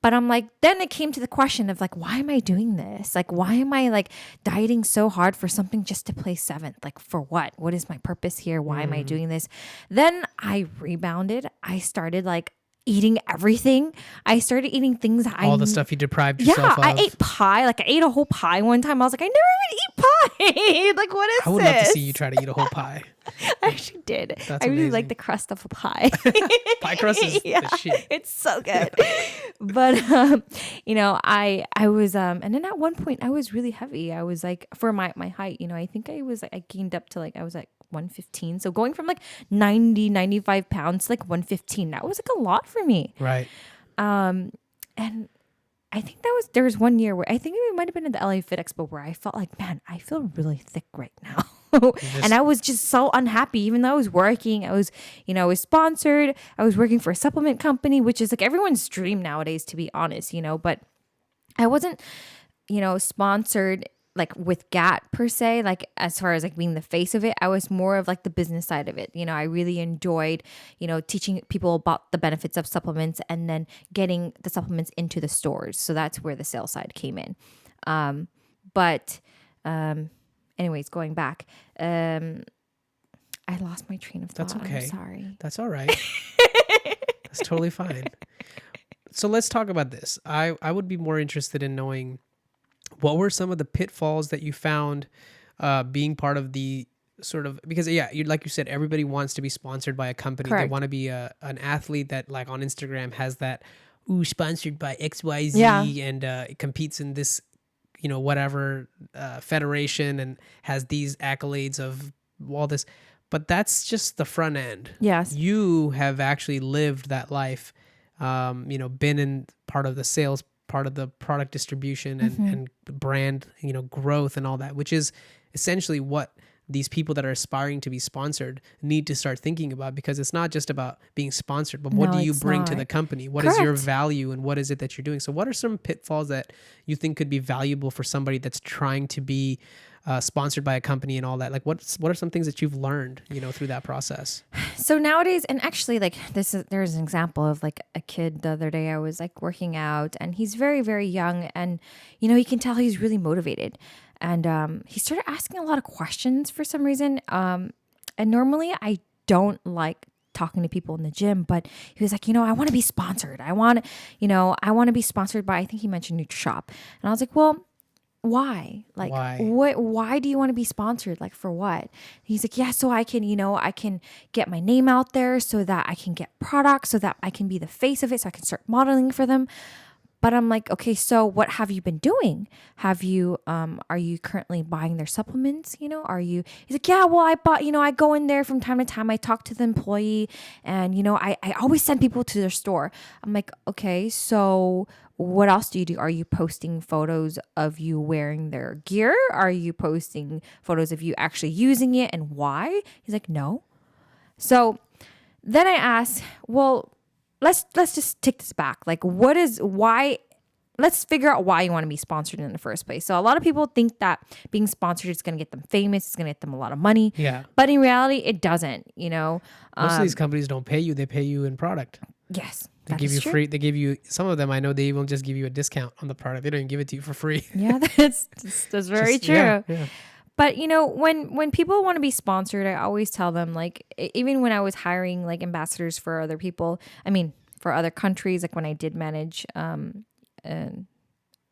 But I'm like, then it came to the question of why am I doing this? Why am I dieting so hard for something just to place 7th? For what? What is my purpose here? Why am I doing this? Then I rebounded. I started eating everything. I started eating things all the stuff you deprived yourself of. I ate pie. I ate a whole pie one time. I was like, I never even eat pie. What is this? I would love to see you try to eat a whole pie. I actually did. That's I really amazing. like the crust of a pie. Pie crust is the shit. It's so good. But I was and then at one point I was really heavy. I was for my height, I think I gained up to I was 115. So going from 90, 95 pounds to 115, that was a lot for me. Right. And I think there was one year where I think it might have been at the LA Fit Expo where I felt man, I feel really thick right now. And I was just so unhappy, even though I was working. I was sponsored. I was working for a supplement company, which is everyone's dream nowadays, to be honest, but I wasn't, sponsored with GAT per se, as far as being the face of it. I was more of the business side of it. I really enjoyed, teaching people about the benefits of supplements and then getting the supplements into the stores. So that's where the sales side came in. Anyways, going back, I lost my train of thought. That's okay. I'm sorry. That's all right. That's totally fine. So let's talk about this. I would be more interested in knowing what were some of the pitfalls that you found being part of the sort of, because like you said, everybody wants to be sponsored by a company. Correct. They want to be an athlete that on Instagram has that sponsored by XYZ, Yeah. and it competes in this, whatever federation, and has these accolades of all this. But that's just the front end. Yes. You have actually lived that life, been in part of the sales, part of the product distribution, and brand, growth and all that, which is essentially what these people that are aspiring to be sponsored need to start thinking about, because it's not just about being sponsored, but what No, do you it's bring to not. the company? What is your Correct. value, and what is it that you're doing? So what are some pitfalls that you think could be valuable for somebody that's trying to be sponsored by a company and all that? Like what are some things that you've learned, through that process? So nowadays, and actually, like there's an example of like a kid the other day. I was like working out, and he's very, very young, and you can tell he's really motivated, and he started asking a lot of questions for some reason. And normally I don't like talking to people in the gym, but he was like, I want to be sponsored. I want to be sponsored by, I think he mentioned NutriShop, and I was like, well, why? Like, Why? why do you want to be sponsored? Like, for what? He's like, yeah, so I can, I can get my name out there, so that I can get products, so that I can be the face of it, so I can start modeling for them. But I'm like, okay, so what have you been doing? Are you currently buying their supplements? He's like, yeah, well, I bought, I go in there from time to time. I talk to the employee, and, I always send people to their store. I'm like, okay, so what else do you do? Are you posting photos of you wearing their gear? Are you posting photos of you actually using it, and why? He's like, no. So then I asked, well, let's just take this back. Like, why? Let's figure out why you want to be sponsored in the first place. So a lot of people think that being sponsored is going to get them famous. It's going to get them a lot of money. Yeah. But in reality, it doesn't, Most of these companies don't pay you. They pay you in product. Yes. They give you free. They give you, some of them, I know they even just give you a discount on the product. They don't even give it to you for free. Yeah, that's very true. Yeah. But when people want to be sponsored, I always tell them, like, even when I was hiring like ambassadors for other people, for other countries, like when I did manage,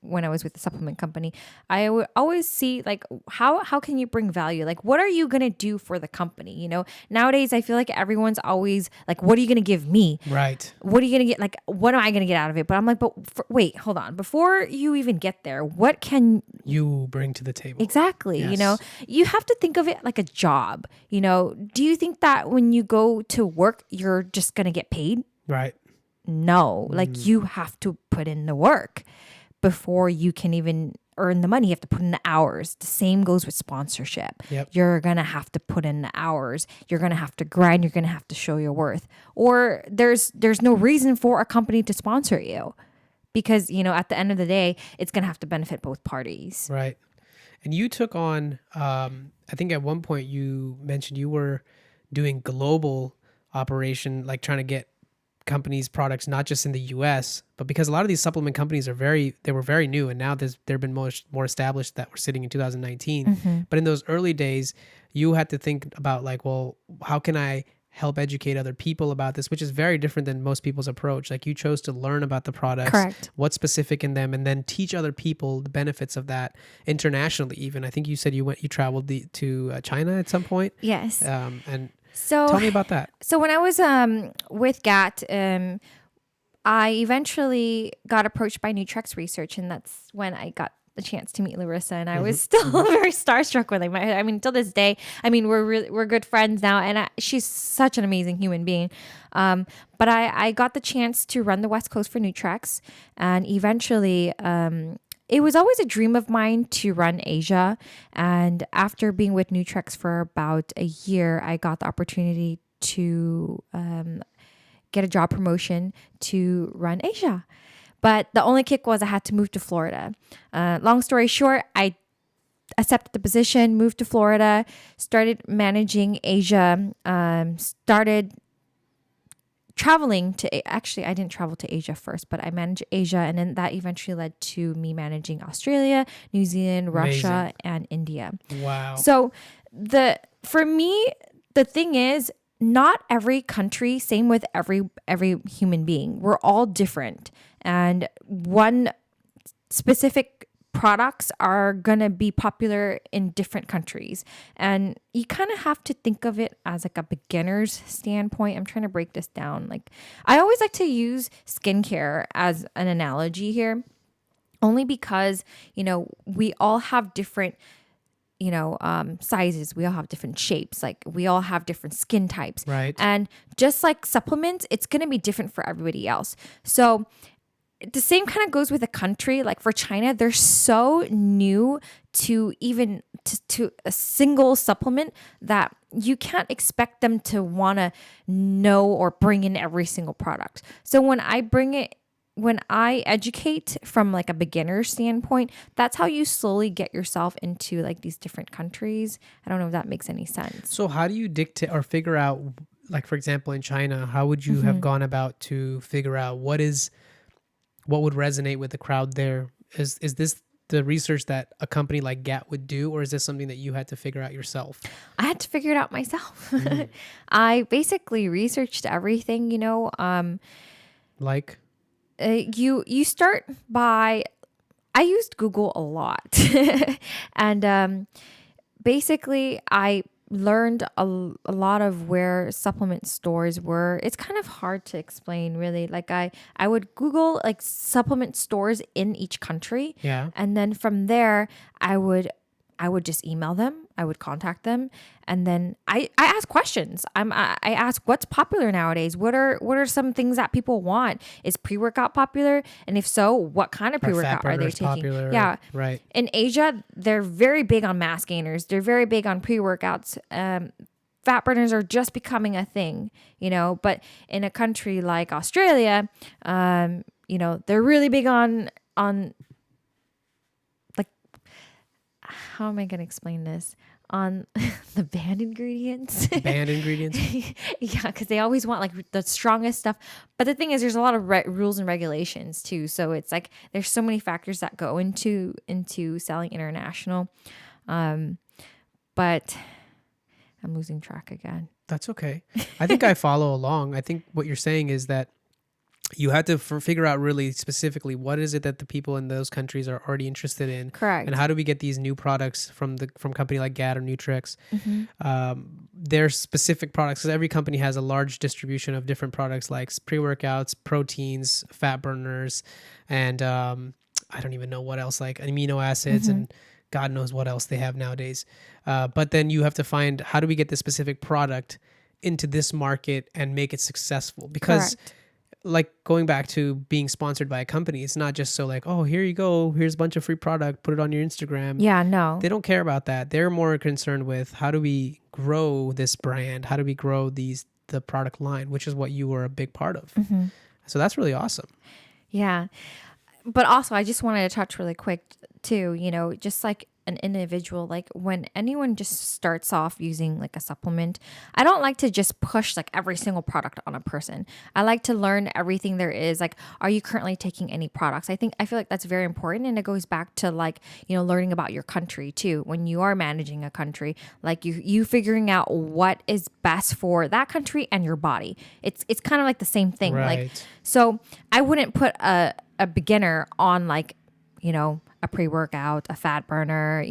when I was with the supplement company, I would always see like how can you bring value? Like, what are you gonna do for the company? Nowadays I feel like everyone's always like, what are you gonna give me? Right. What are you gonna get? Like, what am I gonna get out of it? But I'm like, wait, hold on. Before you even get there, what can you bring to the table? Exactly. Yes. You have to think of it like a job. Do you think that when you go to work, you're just going to get paid? Right. No, like you have to put in the work before you can even earn the money. You have to put in the hours. The same goes with sponsorship. Yep. You're going to have to put in the hours. You're going to have to grind. You're going to have to show your worth. Or there's no reason for a company to sponsor you, because, at the end of the day, it's going to have to benefit both parties. Right. And you took on, I think at one point you mentioned you were doing global operation, like trying to get companies' products, not just in the US, but because a lot of these supplement companies were very new, and now they've been more established, that we're sitting in 2019. Mm-hmm. But in those early days, you had to think about like, well, how can I help educate other people about this, which is very different than most people's approach. Like, you chose to learn about the products, Correct. what's specific in them, and then teach other people the benefits of that internationally. Even I think you said you traveled to China at some point. Yes. And So tell me about that. So when I was with GAT, I eventually got approached by Nutrex Research, and that's when I got the chance to meet Larissa, and I was still very starstruck with her. Till this day, we're good friends now, and she's such an amazing human being. But I got the chance to run the West Coast for Nutrex, and eventually, it was always a dream of mine to run Asia. And after being with Nutrex for about a year, I got the opportunity to get a job promotion to run Asia. But the only kick was I had to move to Florida. Long story short, I accepted the position, moved to Florida, started managing Asia, started traveling to, actually, I didn't travel to Asia first, but I managed Asia. And then that eventually led to me managing Australia, New Zealand, Russia, and India. Wow. So for me, the thing is, not every country, same with every human being. We're all different. And one specific products are going to be popular in different countries. And you kind of have to think of it as like a beginner's standpoint. I'm trying to break this down. Like, I always like to use skincare as an analogy here, only because, we all have different sizes. We all have different shapes. Like, we all have different skin types. Right. And just like supplements, it's going to be different for everybody else. So the same kind of goes with a country. Like for China, they're so new to even to a single supplement that you can't expect them to want to know or bring in every single product. So when I educate from like a beginner standpoint, that's how you slowly get yourself into like these different countries. I don't know if that makes any sense. So how do you dictate or figure out, like, for example, in China, how would you have gone about to figure out what would resonate with the crowd there? Is this the research that a company like GAT would do, or is this something that you had to figure out yourself? I had to figure it out myself. I basically researched everything, Like, you start by, I used Google a lot. And basically I learned a lot of where supplement stores were. It's kind of hard to explain, really. Like I would Google like supplement stores in each country. Yeah. And then from there, I would just email them. I would contact them, and then I ask questions. I ask what's popular nowadays. What are some things that people want? Is pre-workout popular? And if so, what kind of pre-workout are they taking? Popular? Yeah, right. In Asia, they're very big on mass gainers. They're very big on pre-workouts. Fat burners are just becoming a thing, But in a country like Australia, they're really big on like, how am I going to explain this? On the banned ingredients. Banned ingredients? Yeah, because they always want like the strongest stuff. But the thing is, there's a lot of rules and regulations too. So it's like there's so many factors that go into selling international. But I'm losing track again. That's okay. I think I follow along. I think what you're saying is that you had to figure out really specifically what is it that the people in those countries are already interested in. Correct. And how do we get these new products from company like GAT or Nutrex? Their specific products, because every company has a large distribution of different products like pre-workouts, proteins, fat burners, and I don't even know what else, like amino acids and God knows what else they have nowadays. But then you have to find, how do we get this specific product into this market and make it successful? Because like going back to being sponsored by a company, it's not just so like, oh, here you go, here's a bunch of free product, put it on your Instagram. Yeah, no. They don't care about that. They're more concerned with, how do we grow this brand? How do we grow the product line, which is what you were a big part of. So that's really awesome. Yeah. But also, I just wanted to touch really quick too, just like an individual, like when anyone just starts off using like a supplement, I don't like to just push like every single product on a person. I like to learn everything there is. Like, are you currently taking any products? I feel like that's very important. And it goes back to like, learning about your country too. When you are managing a country, like you figuring out what is best for that country and your body. It's kind of like the same thing. Right. Like, so I wouldn't put a beginner on like, a pre-workout, a fat burner,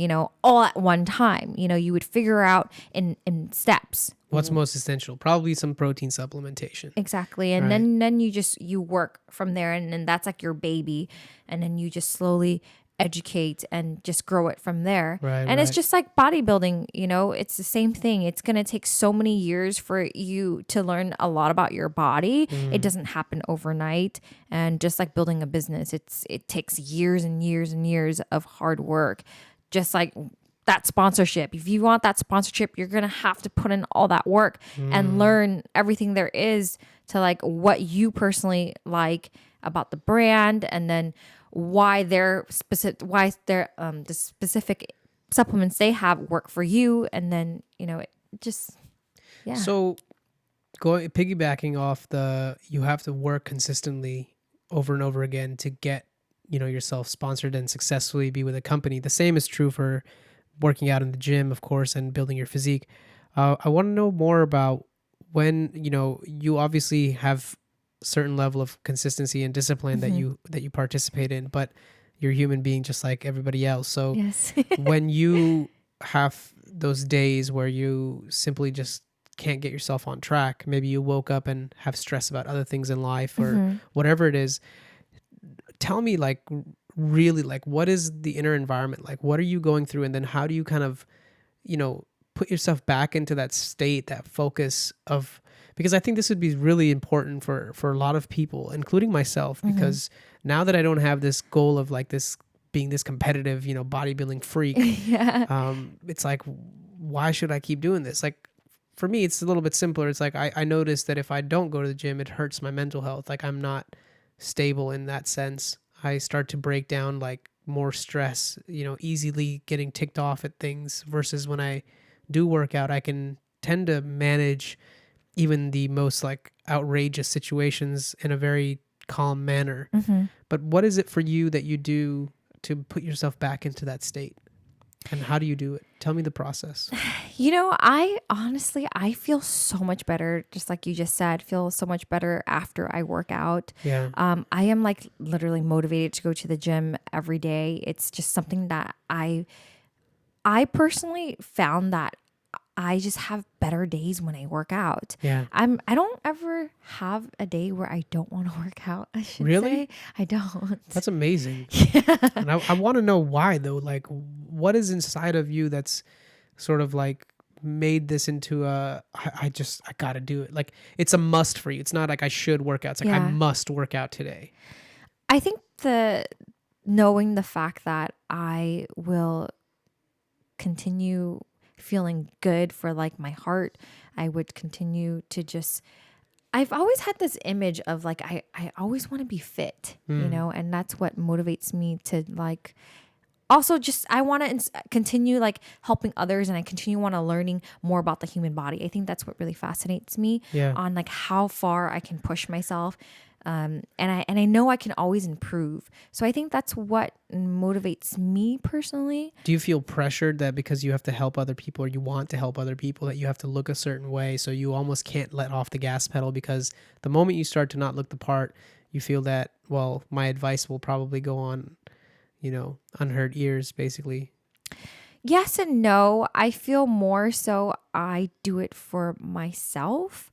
all at one time. You would figure out in steps. What's most essential? Probably some protein supplementation. Exactly. And then you work from there, and then that's like your baby. And then you just slowly educate and just grow it from there. Right, and it's just like bodybuilding, it's the same thing. It's going to take so many years for you to learn a lot about your body. It doesn't happen overnight. And just like building a business, it takes years and years and years of hard work. Just like that sponsorship. If you want that sponsorship, you're going to have to put in all that work and learn everything there is to like what you personally like about the brand, and then why the specific supplements they have work for you. And then, it just, yeah. So piggybacking off you have to work consistently over and over again to get, yourself sponsored and successfully be with a company. The same is true for working out in the gym, of course, and building your physique. I want to know more about when, you obviously have certain level of consistency and discipline that you participate in, but you're a human being just like everybody else. So Yes. when you have those days where you simply just can't get yourself on track, maybe you woke up and have stress about other things in life or whatever it is, tell me like really like what is the inner environment like? What are you going through? And then how do you kind of, you know, put yourself back into that state, that focus of, because I think this would be really important for a lot of people, including myself, because now that I don't have this goal of like this being this competitive, you know, bodybuilding freak, Yeah. it's like, why should I keep doing this? Like for me, it's a little bit simpler. It's like, I noticed that if I don't go to the gym, it hurts my mental health. Like I'm not stable in that sense. I start to break down like more stress, you know, easily getting ticked off at things versus when I do work out, I can tend to manage even the most like outrageous situations in a very calm manner. But what is it for you that you do to put yourself back into that state? And how do you do it? Tell me the process. You know, I honestly, I feel so much better, just like you just said, feel so much better after I work out. Yeah. I am like literally motivated to go to the gym every day. It's just something that I personally found that I just have better days when I work out. Yeah. I don't ever have a day where I don't want to work out, I should Really? say. I don't. That's amazing. And I want to know why though. Like what is inside of you that's sort of like made this into I gotta do it. Like it's a must for you. It's not like I should work out. It's like I Yeah. must work out today. I think knowing the fact that I will continue feeling good for like my heart, I would continue to just, I've always had this image of like, I always want to be fit, you know, and that's what motivates me to like, also just, I want to continue like helping others, and I continue want to learning more about the human body. I think that's what really fascinates me Yeah. on like how far I can push myself. And I know I can always improve. So I think that's what motivates me personally. Do you feel pressured that because you have to help other people or you want to help other people that you have to look a certain way, so you almost can't let off the gas pedal because the moment you start to not look the part, you feel that, well, my advice will probably go on, you know, unheard ears basically? Yes and no. I feel more so I do it for myself.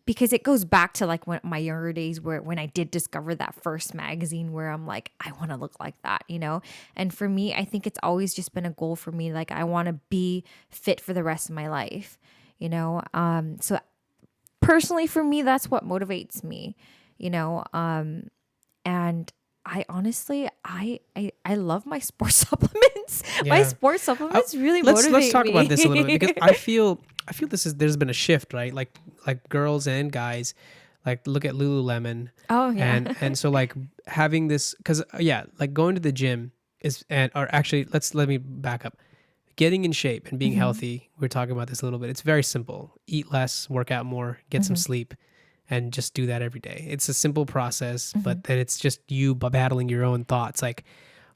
Because it goes back to like my younger days when I did discover that first magazine where I'm like, I want to look like that, you know? And for me, I think it's always just been a goal for me. Like I want to be fit for the rest of my life, you know? So personally for me, that's what motivates me, you know? And I honestly, I love my sports supplements. My Yeah. sports supplements really Let's motivate talk me. about this a little bit because I feel there's been a shift, right? Like girls and guys, like look at Lululemon. Oh yeah. And so like having this, because like going to the gym is, or actually let me back up. Getting in shape and being healthy, we're talking about this a little bit. It's very simple. Eat less, work out more, get some sleep, and just do that every day. It's a simple process, but then it's just you battling your own thoughts like,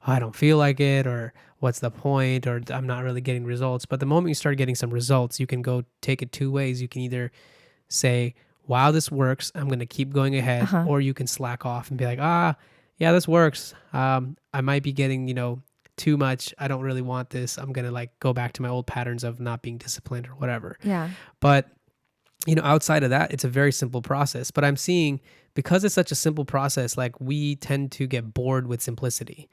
oh, I don't feel like it, or what's the point, or I'm not really getting results. But the moment you start getting some results, you can go take it two ways. You can either say, wow, this works, I'm going to keep going ahead, or you can slack off and be like, yeah, this works. I might be getting, you know, too much. I don't really want this. I'm going to like go back to my old patterns of not being disciplined or whatever. Yeah. But you know, outside of that, it's a very simple process. But I'm seeing, because it's such a simple process, like we tend to get bored with simplicity,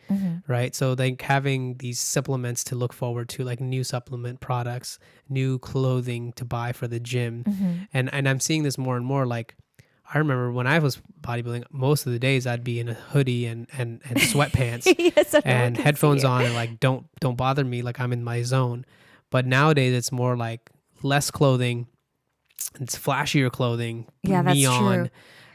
right? So like having these supplements to look forward to, like new supplement products, new clothing to buy for the gym. And I'm seeing this more and more. Like I remember when I was bodybuilding, most of the days I'd be in a hoodie and sweatpants Yes, I know, I and can headphones see it. on and like, don't bother me. Like I'm in my zone. But nowadays it's more like less clothing. It's flashier clothing, Yeah, that's neon, true.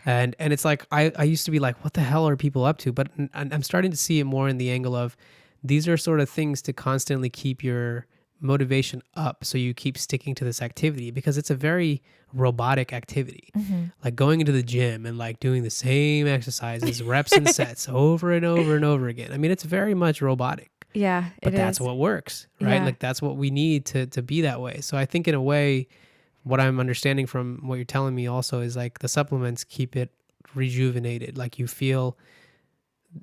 and it's like I used to be like, what the hell are people up to? But I'm starting to see it more in the angle of these are sort of things to constantly keep your motivation up, so you keep sticking to this activity, because it's a very robotic activity, like going into the gym and like doing the same exercises, reps and sets over and over and over again. I mean, it's very much robotic. Yeah, But it that's is. what works, right? Yeah. Like that's what we need to be that way. So I think in a way, what I'm understanding from what you're telling me also is like the supplements keep it rejuvenated. Like you feel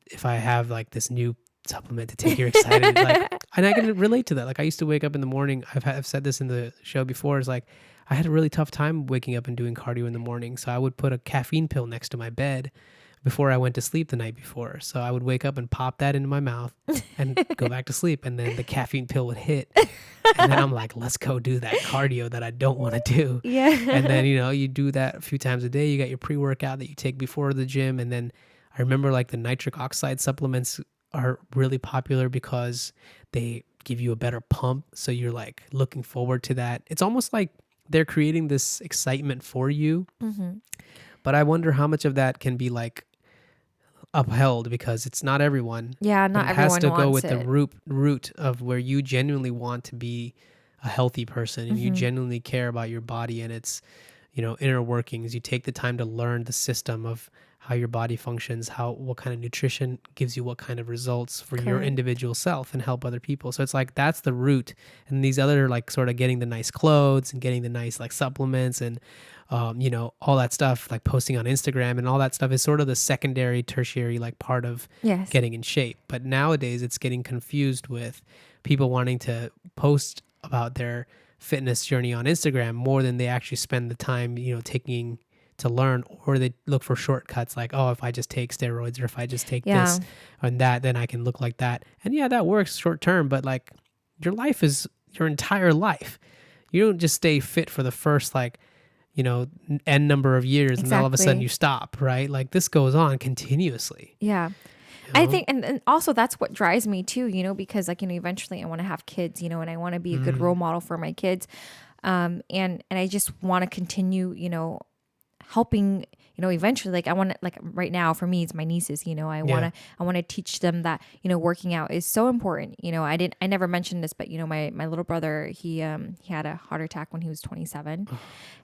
if I have like this new supplement to take, you're excited. Like, and I can relate to that. Like I used to wake up in the morning. I've said this in the show before. Is like I had a really tough time waking up and doing cardio in the morning. So I would put a caffeine pill next to my bed before I went to sleep the night before. So I would wake up and pop that into my mouth and go back to sleep. And then the caffeine pill would hit. And then I'm like, let's go do that cardio that I don't want to do. Yeah. And then, you know, you do that a few times a day. You got your pre-workout that you take before the gym. And then I remember like the nitric oxide supplements are really popular because they give you a better pump. So you're like looking forward to that. It's almost like they're creating this excitement for you. Mm-hmm. But I wonder how much of that can be like upheld because it's not everyone. Yeah, not It everyone has to go wants with the it. root of where you genuinely want to be a healthy person and you Mhm. genuinely care about your body and its, you know, inner workings. You take the time to learn the system of how your body functions, what kind of nutrition gives you what kind of results for your Correct. individual self and help other people. So it's like that's the root. And these other like sort of getting the nice clothes and getting the nice like supplements and you know, all that stuff like posting on Instagram and all that stuff is sort of the secondary, tertiary like part of Yes. getting in shape. But nowadays it's getting confused with people wanting to post about their fitness journey on Instagram more than they actually spend the time, you know, taking to learn, or they look for shortcuts like, oh, if I just take steroids or if I just take Yeah. this and that, then I can look like that. And yeah, that works short term, but like your life is your entire life. You don't just stay fit for the first like, you know, n number of years and then all of a sudden Exactly. you stop, right? Like this goes on continuously. Yeah. You I know? think, and also that's what drives me too, you know, because like, you know, eventually I want to have kids, you know, and I want to be a good role model for my kids. And I just want to continue, you know, helping, you know, eventually, like I want to, like right now for me, it's my nieces, you know, Yeah. I want to teach them that, you know, working out is so important. You know, I never mentioned this, but you know, my little brother, he had a heart attack when he was 27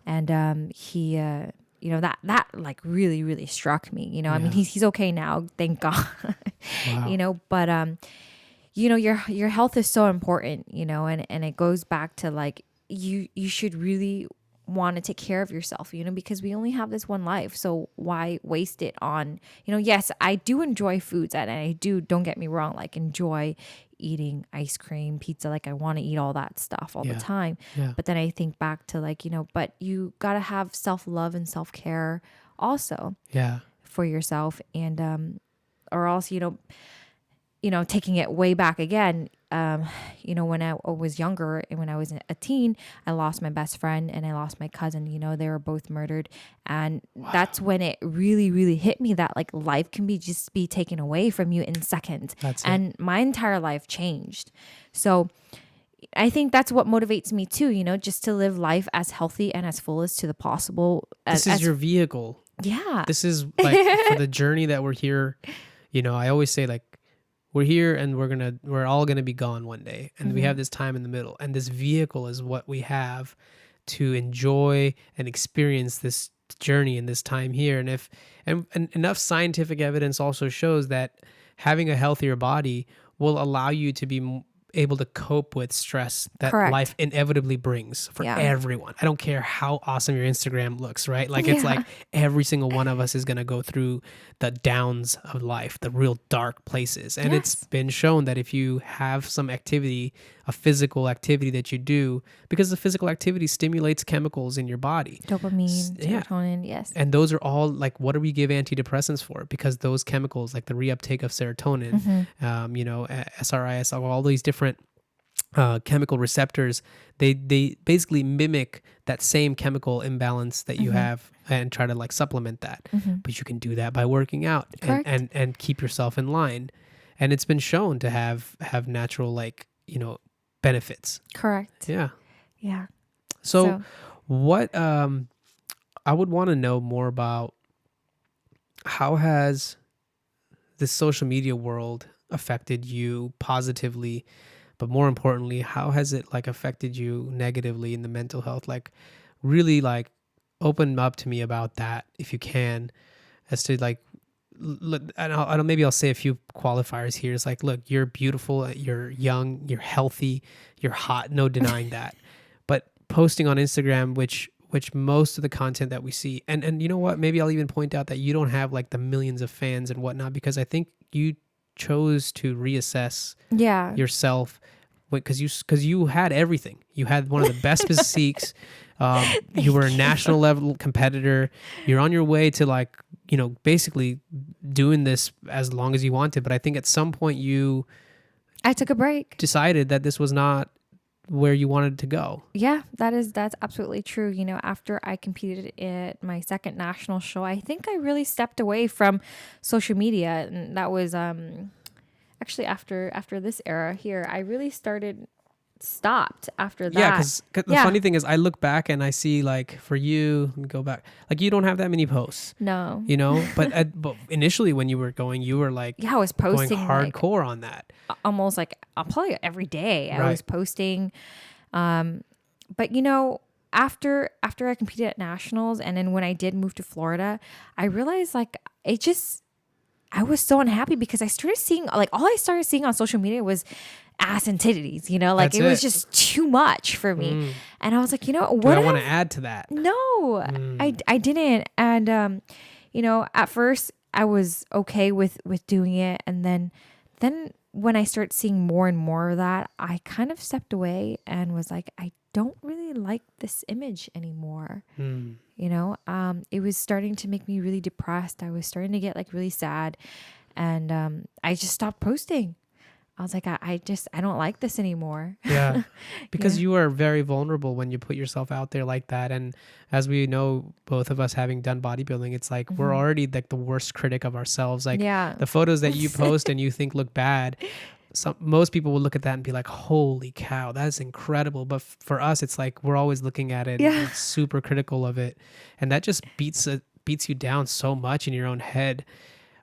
and, you know, that like really, really struck me, you know, I mean, Yeah. he's okay now, thank God, Wow. you know, but, you know, your health is so important, you know, and it goes back to like, you should really want to take care of yourself, you know, because we only have this one life. So why waste it on, you know, yes, I do enjoy foods and I do, don't get me wrong, like enjoy eating ice cream, pizza, like I want to eat all that stuff all the Yeah. time. Yeah. But then I think back to like, you know, but you got to have self-love and self-care also Yeah. for yourself. And, or else, you know, taking it way back again, you know, when I was younger and when I was a teen, I lost my best friend and I lost my cousin, you know, they were both murdered. And that's when it really, really hit me that like life can be taken away from you in seconds. That's it. And my entire life changed. So I think that's what motivates me too, you know, just to live life as healthy and as full as to the possible. This is your vehicle. Yeah. This is like for the journey that we're here. You know, I always say like we're here and we're all gonna be gone one day, and we have this time in the middle, and this vehicle is what we have to enjoy and experience this journey in this time here. And if and enough scientific evidence also shows that having a healthier body will allow you to be able to cope with stress that Correct. life inevitably brings for Yeah. everyone. I don't care how awesome your Instagram looks, right? Like it's like every single one of us is going to go through the downs of life, the real dark places. And it's Yes. been shown that if you have some activity, a physical activity that you do, because the physical activity stimulates chemicals in your body. Dopamine, Yeah. serotonin, yes. And those are all like, what do we give antidepressants for? Because those chemicals, like the reuptake of serotonin, you know, SRIS, all these different chemical receptors, they basically mimic that same chemical imbalance that you have and try to like supplement that. But you can do that by working out Correct. and keep yourself in line. And it's been shown to have natural like, you know, benefits. Correct. Yeah. Yeah. So what I would want to know more about, how has the social media world affected you positively, but more importantly, how has it like affected you negatively in the mental health? Like really like open up to me about that if you can, as to like I don't, maybe I'll say a few qualifiers here. It's like, look, you're beautiful, you're young, you're healthy, you're hot, no denying that. But posting on Instagram, which most of the content that we see, and you know what, maybe I'll even point out that you don't have like the millions of fans and whatnot, because I think you chose to reassess Yeah. yourself because you had everything. You had one of the best physiques. You were a national level competitor. You're on your way to like, basically doing this as long as you wanted. But I think at some point you I took a break. decided that this was not where you wanted to go. Yeah, that's absolutely true. After I competed at my second national show, I think I really stepped away from social media, and that was actually after this era here. I really stopped after that. Yeah, because the funny thing is, I look back and I see like for you, let me go back, like you don't have that many posts, No. but initially when you were going, you were like, Yeah, I was going posting hardcore on that. almost like probably every day. I Right. was posting, but after I competed at nationals, and then when I did move to Florida, I realized like I was so unhappy because I started seeing like all I started seeing on social media was ass and titties, like That's it was it. just too much for me. And I was like, Do what I want to add to that? No, I didn't. And at first I was okay with doing it, and then when I started seeing more and more of that, I kind of stepped away and was like, I don't really like this image anymore. It was starting to make me really depressed. I was starting to get like really sad, and I just stopped posting. I was like, I don't like this anymore. Yeah, because you are very vulnerable when you put yourself out there like that. And as we know, both of us having done bodybuilding, it's like we're already like the worst critic of ourselves. Like the photos that you post and you think look bad, most people will look at that and be like, holy cow, that's incredible. But for us, it's like we're always looking at it and super critical of it. And that just beats you down so much in your own head.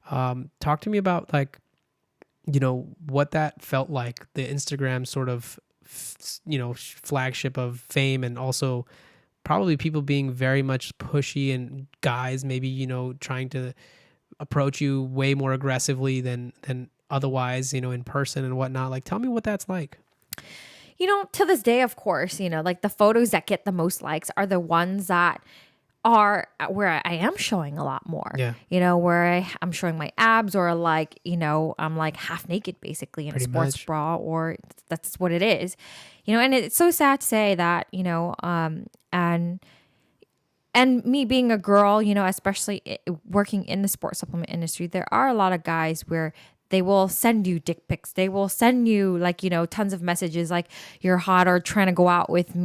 Talk to me about like, what that felt like, the Instagram sort of, flagship of fame, and also probably people being very much pushy and guys maybe, trying to approach you way more aggressively than otherwise, in person and whatnot. Like, tell me what that's like. To this day, of course, like the photos that get the most likes are the ones that are where I am showing a lot more. Yeah. Where I'm showing my abs, or like, I'm like half naked basically in Pretty a sports much. bra, or that's what it is. And it's so sad to say that, and me being a girl, especially working in the sports supplement industry, there are a lot of guys where they will send you dick pics. They will send you like, tons of messages like you're hot, or trying to go out with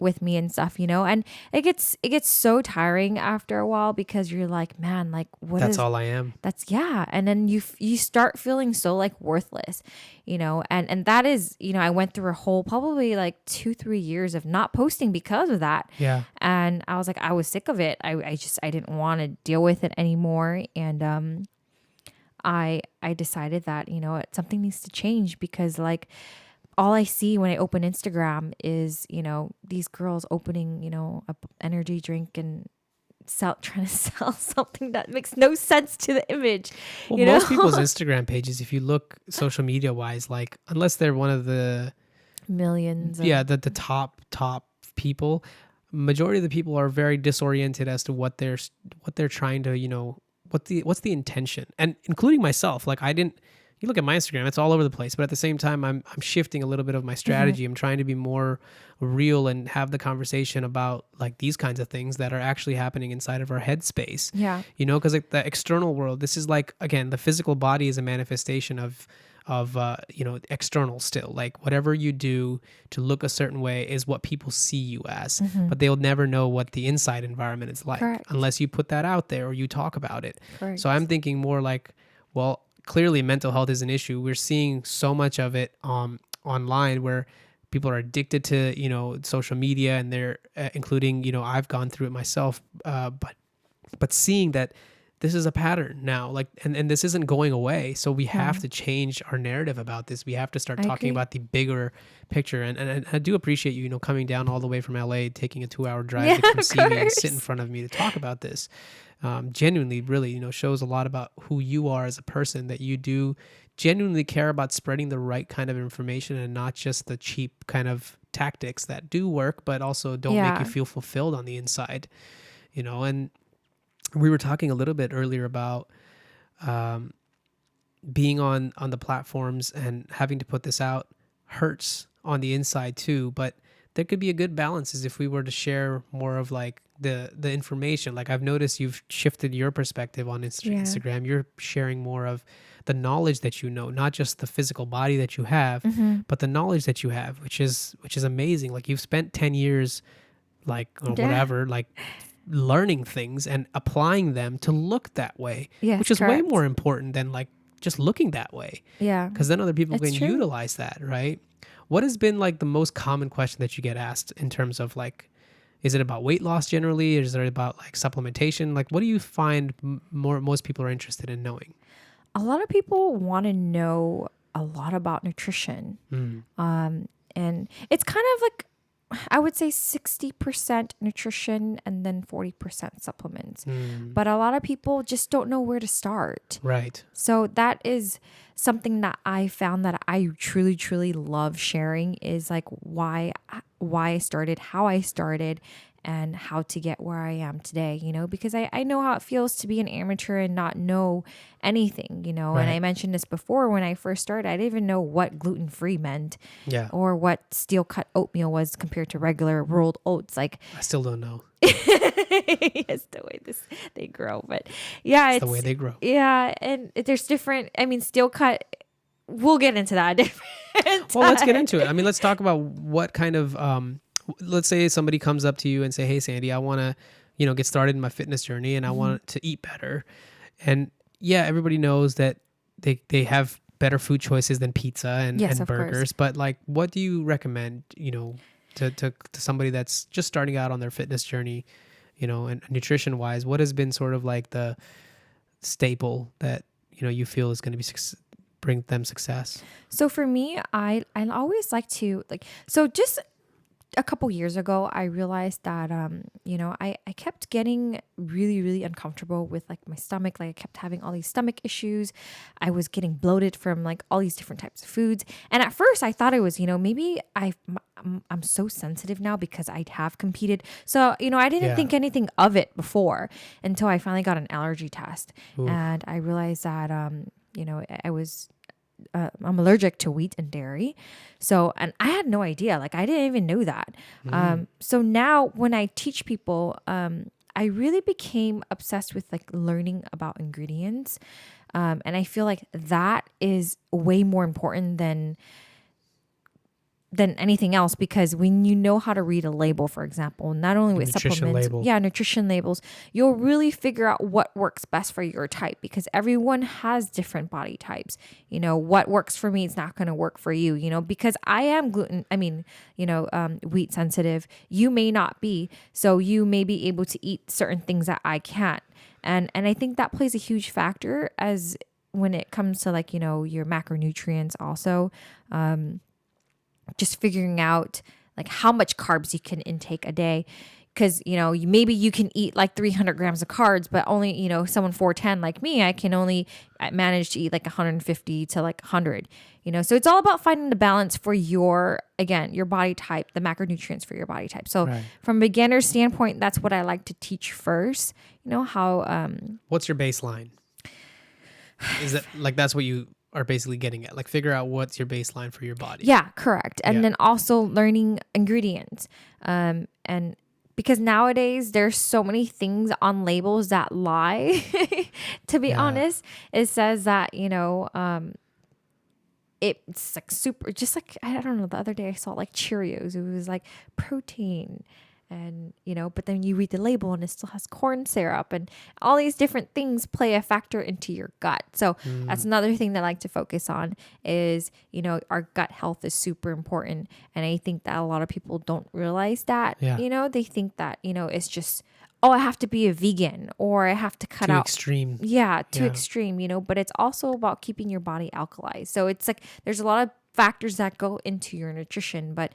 with me and stuff, and it gets so tiring after a while, because you're like, man, like That's all I am. And then you start feeling so like worthless, and that is, I went through a whole probably like 2-3 years of not posting because of that. Yeah. And I was like, I was sick of it. I didn't want to deal with it anymore. And I decided that, something needs to change, because like all I see when I open Instagram is, these girls opening, a energy drink and trying to sell something that makes no sense to the image. Well, most people's Instagram pages, if you look social media wise, like unless they're one of the millions. The top people, majority of the people are very disoriented as to what they're trying to, what's the intention, and including myself. Like you look at my Instagram, it's all over the place, but at the same time, I'm shifting a little bit of my strategy. I'm trying to be more real and have the conversation about like these kinds of things that are actually happening inside of our headspace. Yeah. Because like the external world, this is like, again, the physical body is a manifestation of external still. Like whatever you do to look a certain way is what people see you as, but they'll never know what the inside environment is like. Correct. Unless you put that out there or you talk about it. Correct. So I'm thinking more like, well, clearly mental health is an issue. We're seeing so much of it online, where people are addicted to, social media, and they're including, I've gone through it myself, but seeing that this is a pattern now, like, and this isn't going away. So we have to change our narrative about this. We have to start talking about the bigger picture. And I do appreciate you, coming down all the way from LA, taking a 2-hour drive to come see me and sit in front of me to talk about this. Genuinely, really, shows a lot about who you are as a person, that you do genuinely care about spreading the right kind of information and not just the cheap kind of tactics that do work, but also don't make you feel fulfilled on the inside, and we were talking a little bit earlier about being on the platforms and having to put this out hurts on the inside too, but there could be a good balance is if we were to share more of like the information. Like I've noticed you've shifted your perspective on Yeah. Instagram. You're sharing more of the knowledge that you know, not just the physical body that you have, but the knowledge that you have, which is amazing. Like you've spent 10 years like or Yeah. whatever, like learning things and applying them to look that way, which Yes, is way correct. more important than like just looking that way, Yeah. because then other people It's can true. utilize that, right? What has been like the most common question that you get asked in terms of like, is it about weight loss generally? Or is it about like supplementation? Like, what do you find most people are interested in knowing? A lot of people want to know a lot about nutrition. Mm, And it's kind of like, I would say 60% nutrition and then 40% supplements. But a lot of people just don't know where to start. right. So that is something that I found that I truly, truly love sharing is like why I started, how I started, and how to get where I am today, because I know how it feels to be an amateur and not know anything, and I Right. mentioned this before when I first started, I didn't even know what gluten-free meant Yeah. or what steel cut oatmeal was compared to regular rolled oats. Like, I still don't know. it's the way they grow, but yeah, It's the way they grow. yeah, and there's different. I mean, steel cut. We'll get into that different Well, let's get time. into it. I mean, let's talk about what kind of, let's say somebody comes up to you and say, hey, Sandy, I want to, get started in my fitness journey and I want to eat better. And yeah, everybody knows that they have better food choices than pizza Yes, and of course. burgers. But like, what do you recommend, to somebody that's just starting out on their fitness journey, and nutrition wise, what has been sort of like the staple that, you feel is going to bring them success? So for me, I always like to so just a couple years ago, I realized that I kept getting really, really uncomfortable with like my stomach. Like I kept having all these stomach issues. I was getting bloated from like all these different types of foods. And at first I thought it was, maybe I'm so sensitive now because I have competed. So, I didn't Yeah. think anything of it before until I finally got an allergy test. Oof. And I realized that, I was I'm allergic to wheat and dairy. So, and I had no idea. Like, I didn't even know that. So now when I teach people, I really became obsessed with like learning about ingredients. And I feel like that is way more important than anything else, because when you know how to read a label, for example, not only with Nutrition supplements, label. yeah, nutrition labels, you'll really figure out what works best for your type, because everyone has different body types. What works for me is not going to work for you, because I am wheat sensitive. You may not be, so you may be able to eat certain things that I can't. And I think that plays a huge factor as when it comes to like, your macronutrients also. Just figuring out like how much carbs you can intake a day, because maybe you can eat like 300 grams of carbs, but only someone 410 like me, I can only manage to eat like 150 to like 100. So it's all about finding the balance for your body type, the macronutrients for your body type. So Right. from a beginner standpoint, that's what I like to teach first. How What's your baseline? Is that like that's what you are basically getting at? Like figure out what's your baseline for your body. Yeah, correct. And Yeah. then also learning ingredients. And because nowadays there's so many things on labels that lie. To be Yeah. honest, it says that, it's like super, just like, I don't know, the other day I saw like Cheerios. It was like protein and, but then you read the label and it still has corn syrup, and all these different things play a factor into your gut. So that's another thing that I like to focus on is, our gut health is super important. And I think that a lot of people don't realize that, Yeah. they think that, it's just, oh, I have to be a vegan or I have to cut Too out. extreme. Yeah, too Yeah. extreme, but it's also about keeping your body alkalized. So it's like there's a lot of factors that go into your nutrition, but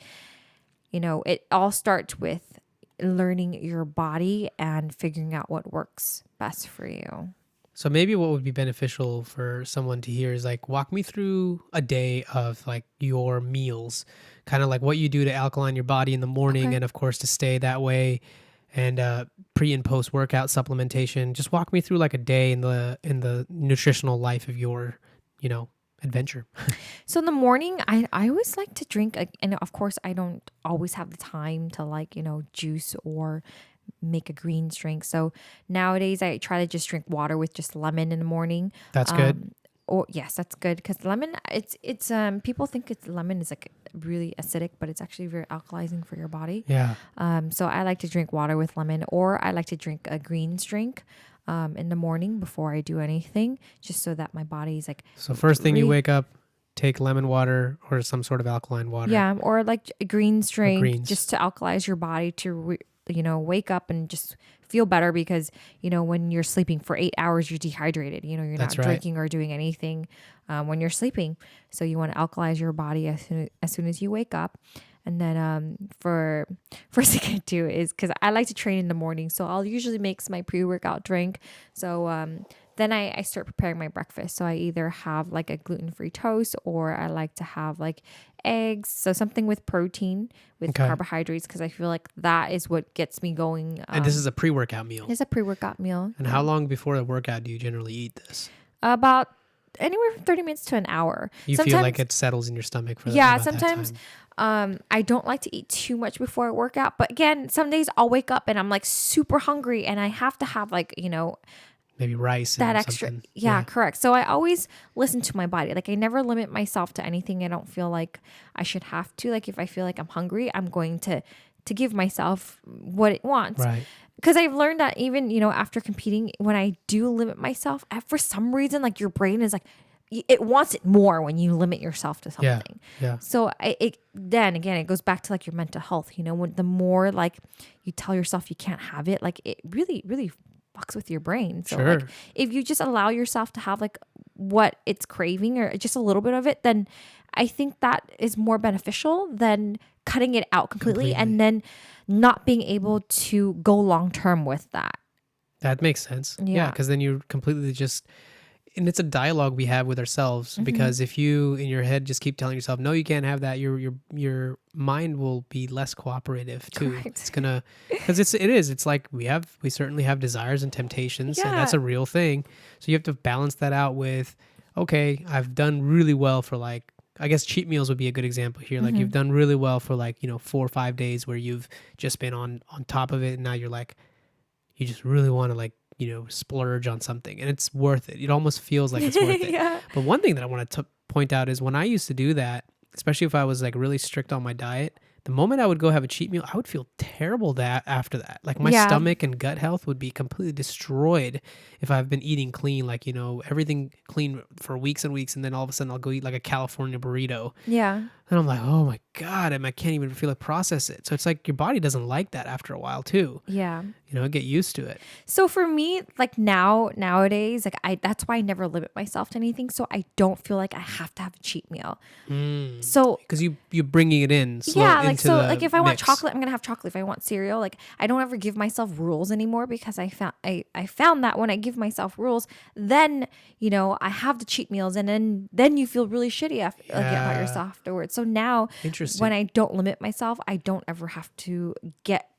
it all starts with learning your body and figuring out what works best for you. So maybe what would be beneficial for someone to hear is like, walk me through a day of like your meals, kind of like what you do to alkaline your body in the morning, Okay. and of course to stay that way, and pre and post workout supplementation. Just walk me through like a day in the nutritional life of your adventure. So in the morning, I always like to drink, and of course, I don't always have the time to juice or make a greens drink. So nowadays, I try to just drink water with just lemon in the morning. That's good. Or yes, that's good because lemon, it's people think lemon is like really acidic, but it's actually very alkalizing for your body. Yeah. So I like to drink water with lemon, or I like to drink a greens drink in the morning before I do anything, just so that my body's like. So first thing you wake up, take lemon water or some sort of alkaline water. Yeah, or like a greens drink, greens. just to alkalize your body to wake up and just feel better, because when you're sleeping for 8 hours, you're dehydrated. You're That's not right. drinking or doing anything when you're sleeping. So you want to alkalize your body as soon as you wake up. And then for first thing I do is, because I like to train in the morning, so I'll usually make my pre-workout drink. So then I start preparing my breakfast. So I either have like a gluten-free toast, or I like to have like eggs. So something with protein, with carbohydrates, because I feel like that is what gets me going. And this is a pre-workout meal. It's a pre-workout meal. And how long before the workout do you generally eat this? About anywhere from 30 minutes to an hour. You feel like it settles in your stomach for yeah, about sometimes that time. I don't like to eat too much before I work out. But again, some days I'll wake up and I'm like super hungry, and I have to have like, maybe rice that and extra. something. Yeah, correct. So I always listen to my body. Like I never limit myself to anything I don't feel like I should have to. Like if I feel like I'm hungry, I'm going to give myself what it wants. Right. Because I've learned that even, after competing, when I do limit myself, for some reason, like your brain is like, it wants it more when you limit yourself to something. Yeah. So then again, it goes back to like your mental health. When the more like you tell yourself you can't have it, like it really, really fucks with your brain. So Sure. like if you just allow yourself to have like what it's craving, or just a little bit of it, then I think that is more beneficial than cutting it out completely. And then not being able to go long term with that. That makes sense. Yeah, because then you're completely just, and it's a dialogue we have with ourselves. Because if you in your head just keep telling yourself, no, you can't have that, your mind will be less cooperative too. Correct. It's gonna, because it's like we certainly have desires and temptations, and that's a real thing. So you have to balance that out with, okay, I've done really well for like, I guess cheat meals would be a good example here. Like you've done really well for like 4 or 5 days where you've just been on top of it, and now you're like, you just really want to like splurge on something, and it's worth it. It almost feels like it's worth it. Yeah. But one thing that I want to point out is when I used to do that, especially if I was like really strict on my diet, the moment I would go have a cheat meal, I would feel terrible after that. Like my stomach and gut health would be completely destroyed if I've been eating clean, like, everything clean for weeks and weeks. And then all of a sudden I'll go eat like a California burrito. Yeah. And I'm like, oh my God, and I can't even feel like process it. So it's like your body doesn't like that after a while too. Yeah. Get used to it. So for me, like nowadays, like that's why I never limit myself to anything. So I don't feel like I have to have a cheat meal. So because you're bringing it in. Like if I want chocolate, I'm gonna have chocolate. If I want cereal, like I don't ever give myself rules anymore, because I found that when I give myself rules, then I have the cheat meals, and then you feel really shitty about yourself afterwards. So now when I don't limit myself, I don't ever have to get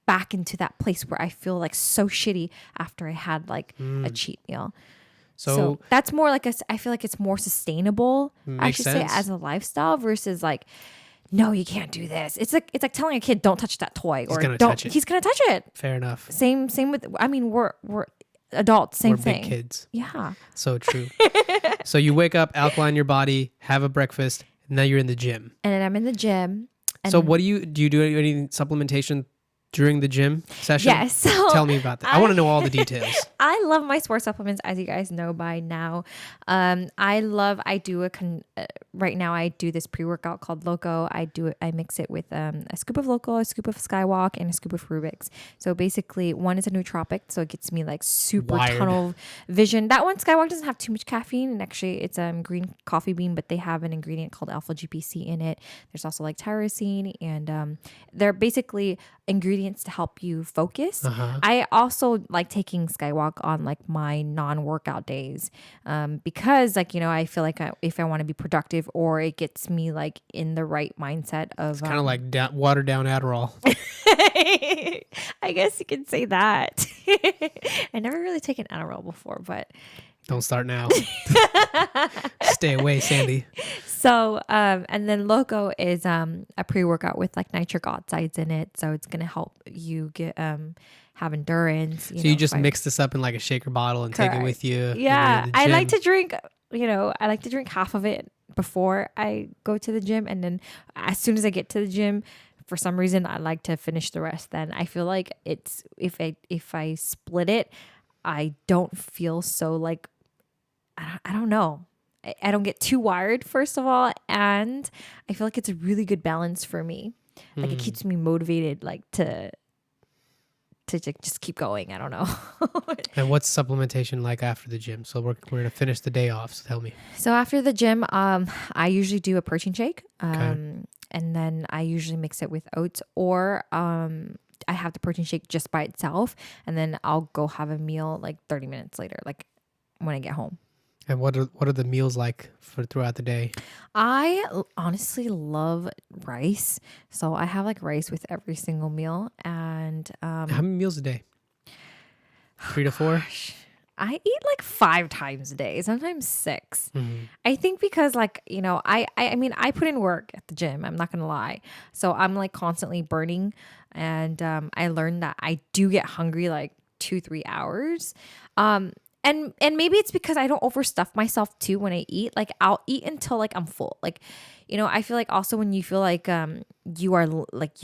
back into that place where I feel like so shitty after I had like a cheat meal. So that's more like I feel like it's more sustainable, I should say, as a lifestyle versus like, no, you can't do this. It's like telling a kid, don't touch that toy, or he's gonna touch it. Fair enough. Same with, I mean, we're adults, same thing. We're big kids. Yeah. So true. So you wake up, alkaline your body, have a breakfast, and now you're in the gym. And then I'm in the gym. So what do you do any supplementation during the gym session? Yes. So tell me about that. I want to know all the details. I love my sports supplements, as you guys know by now. Right now I do this pre-workout called Loco. I mix it with a scoop of Loco, a scoop of Skywalk, and a scoop of Rubik's. So basically one is a nootropic, so it gets me like super tunnel vision. That one, Skywalk, doesn't have too much caffeine, and actually it's green coffee bean, but they have an ingredient called alpha GPC in it. There's also like tyrosine, and they're basically ingredients to help you focus. I also like taking Skywalk on like my non-workout days, because like I feel like if I want to be productive, or it gets me like in the right mindset of, it's kind of like watered down Adderall. I guess you could say that. I never really taken Adderall before, but don't start now. Stay away, Sandy. So, and then Loco is a pre-workout with like nitric oxides in it, so it's gonna help you get have endurance. So you just mix this up in like a shaker bottle and take it with you. When you're Yeah, in the I like gym. to drink. I like to drink half of it before I go to the gym, and then as soon as I get to the gym, for some reason I like to finish the rest. Then I feel like it's if I split it, I don't feel so like I don't know. I don't get too wired, first of all, and I feel like it's a really good balance for me. Like it keeps me motivated, like to just keep going. I don't know. And what's supplementation like after the gym? So we're gonna finish the day off. So tell me. So after the gym, I usually do a protein shake, Okay. and then I usually mix it with oats, or I have the protein shake just by itself, and then I'll go have a meal like 30 minutes later, like when I get home. And what are the meals like for throughout the day? Honestly love rice, so I have like rice with every single meal, and How many meals a day? 3 to 4? I eat like 5 times a day, sometimes 6. Mm-hmm. I think because like, I mean, I put in work at the gym. I'm not going to lie. So I'm like constantly burning. And I learned that I do get hungry like 2-3 hours. And maybe it's because I don't overstuff myself too when I eat. Like I'll eat until like I'm full. Like, I feel like also when you feel like you are like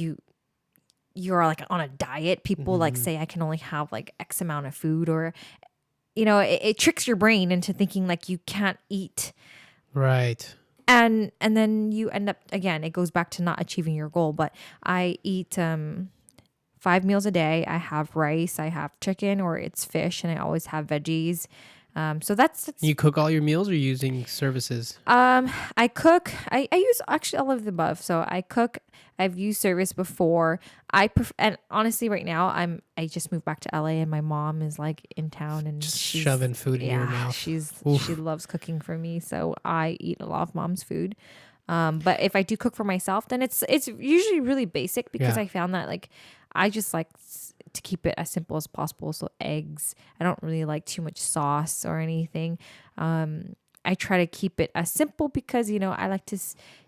you're like on a diet, people like say I can only have like X amount of food, or it tricks your brain into thinking like you can't eat. Right. And then you end up, again, it goes back to not achieving your goal. But I eat 5 meals a day. I have rice, I have chicken, or it's fish, and I always have veggies. So that's You cook all your meals, or you using services? I cook. I use actually all of the above. So I cook. I've used service before. And honestly, right now I just moved back to LA, and my mom is like in town, and Just she's shoving food in your mouth. She Oof. loves cooking for me, so I eat a lot of mom's food. But if I do cook for myself, then it's usually really basic, because Yeah. I found that like I just like to keep it as simple as possible. So eggs. I don't really like too much sauce or anything. I try to keep it as simple because I like to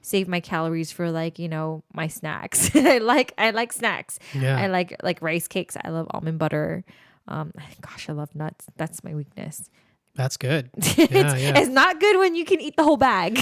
save my calories for like my snacks. I like snacks. Yeah. I like rice cakes. I love almond butter. Gosh, I love nuts. That's my weakness. That's good. Yeah, yeah. It's not good when you can eat the whole bag.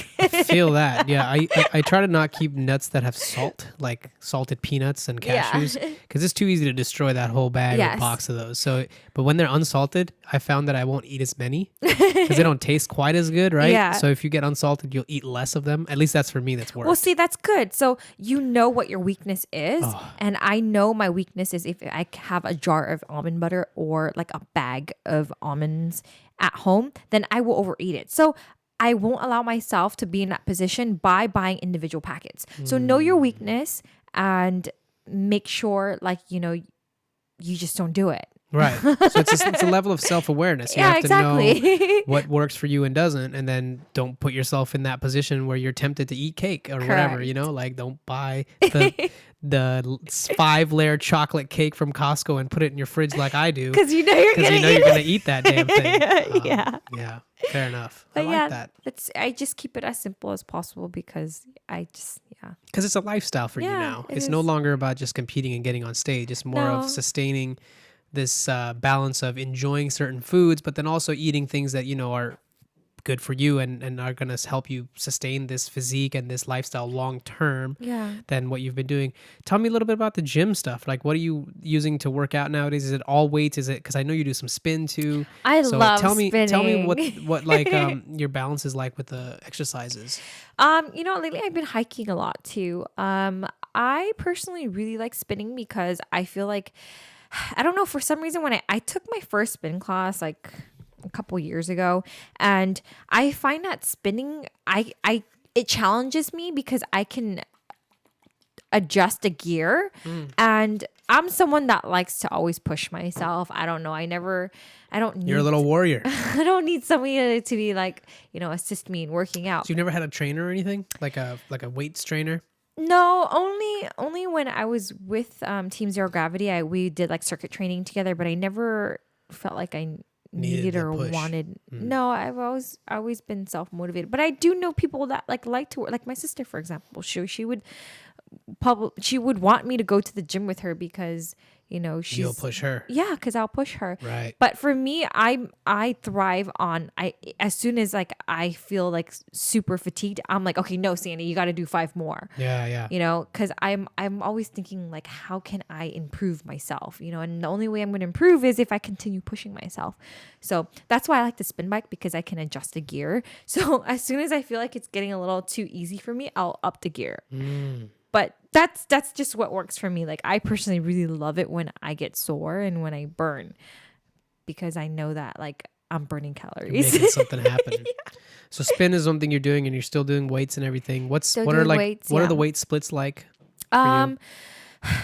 Feel that. Yeah. I try to not keep nuts that have salt, like salted peanuts and cashews, because it's too easy to destroy that whole bag or box of those. So, but when they're unsalted, I found that I won't eat as many because they don't taste quite as good, right? Yeah. So if you get unsalted, you'll eat less of them. At least that's for me. That's worked. Well, see, that's good. So you know what your weakness is. And I know my weakness is if I have a jar of almond butter or like a bag of almonds at home, then I will overeat it. So I won't allow myself to be in that position by buying individual packets. So know your weakness and make sure you just don't do it. Right. So it's a level of self-awareness. You have to know what works for you and doesn't, and then don't put yourself in that position where you're tempted to eat cake or whatever, like don't buy the 5-layer chocolate cake from Costco and put it in your fridge like I do. Because you know you're going to eat that damn thing. Yeah. Yeah. Fair enough. But I like that. I just keep it as simple as possible because Because it's a lifestyle for you now. It's no longer about just competing and getting on stage. It's more of sustaining this balance of enjoying certain foods, but then also eating things that, are good for you and are going to help you sustain this physique and this lifestyle long term than what you've been doing. Tell me a little bit about the gym stuff. Like, what are you using to work out nowadays? Is it all weights? Is it, because I know you do some spin too. I love spinning. Tell me what like your balance is like with the exercises. Lately I've been hiking a lot too. I personally really like spinning because I feel like, I don't know, for some reason when I took my first spin class like a couple years ago, and I find that spinning, it challenges me because I can adjust a gear, and I'm someone that likes to always push myself. I don't know. You're a little warrior. I don't need somebody to be like, assist me in working out. So you've never had a trainer or anything? Like a weights trainer? No, only when I was with Team Zero Gravity, we did like circuit training together, but I never felt like I Needed needed the or push. wanted. No, I've always been self-motivated. But I do know people that like to work, like my sister, for example. She would want me to go to the gym with her because You'll push her. yeah, because I'll push her. Right. But for me, I thrive on as soon as like I feel like super fatigued, I'm like, okay, no, Sandy, you got to do 5 more. Yeah. Because I'm always thinking like, how can I improve myself? And the only way I'm going to improve is if I continue pushing myself. So that's why I like the spin bike, because I can adjust the gear. So as soon as I feel like it's getting a little too easy for me, I'll up the gear. But that's just what works for me. Like, I personally really love it when I get sore and when I burn, because I know that like I'm burning You're calories. making something happen. So spin is something you're doing, and you're still doing weights and everything. What are the weight splits like for you?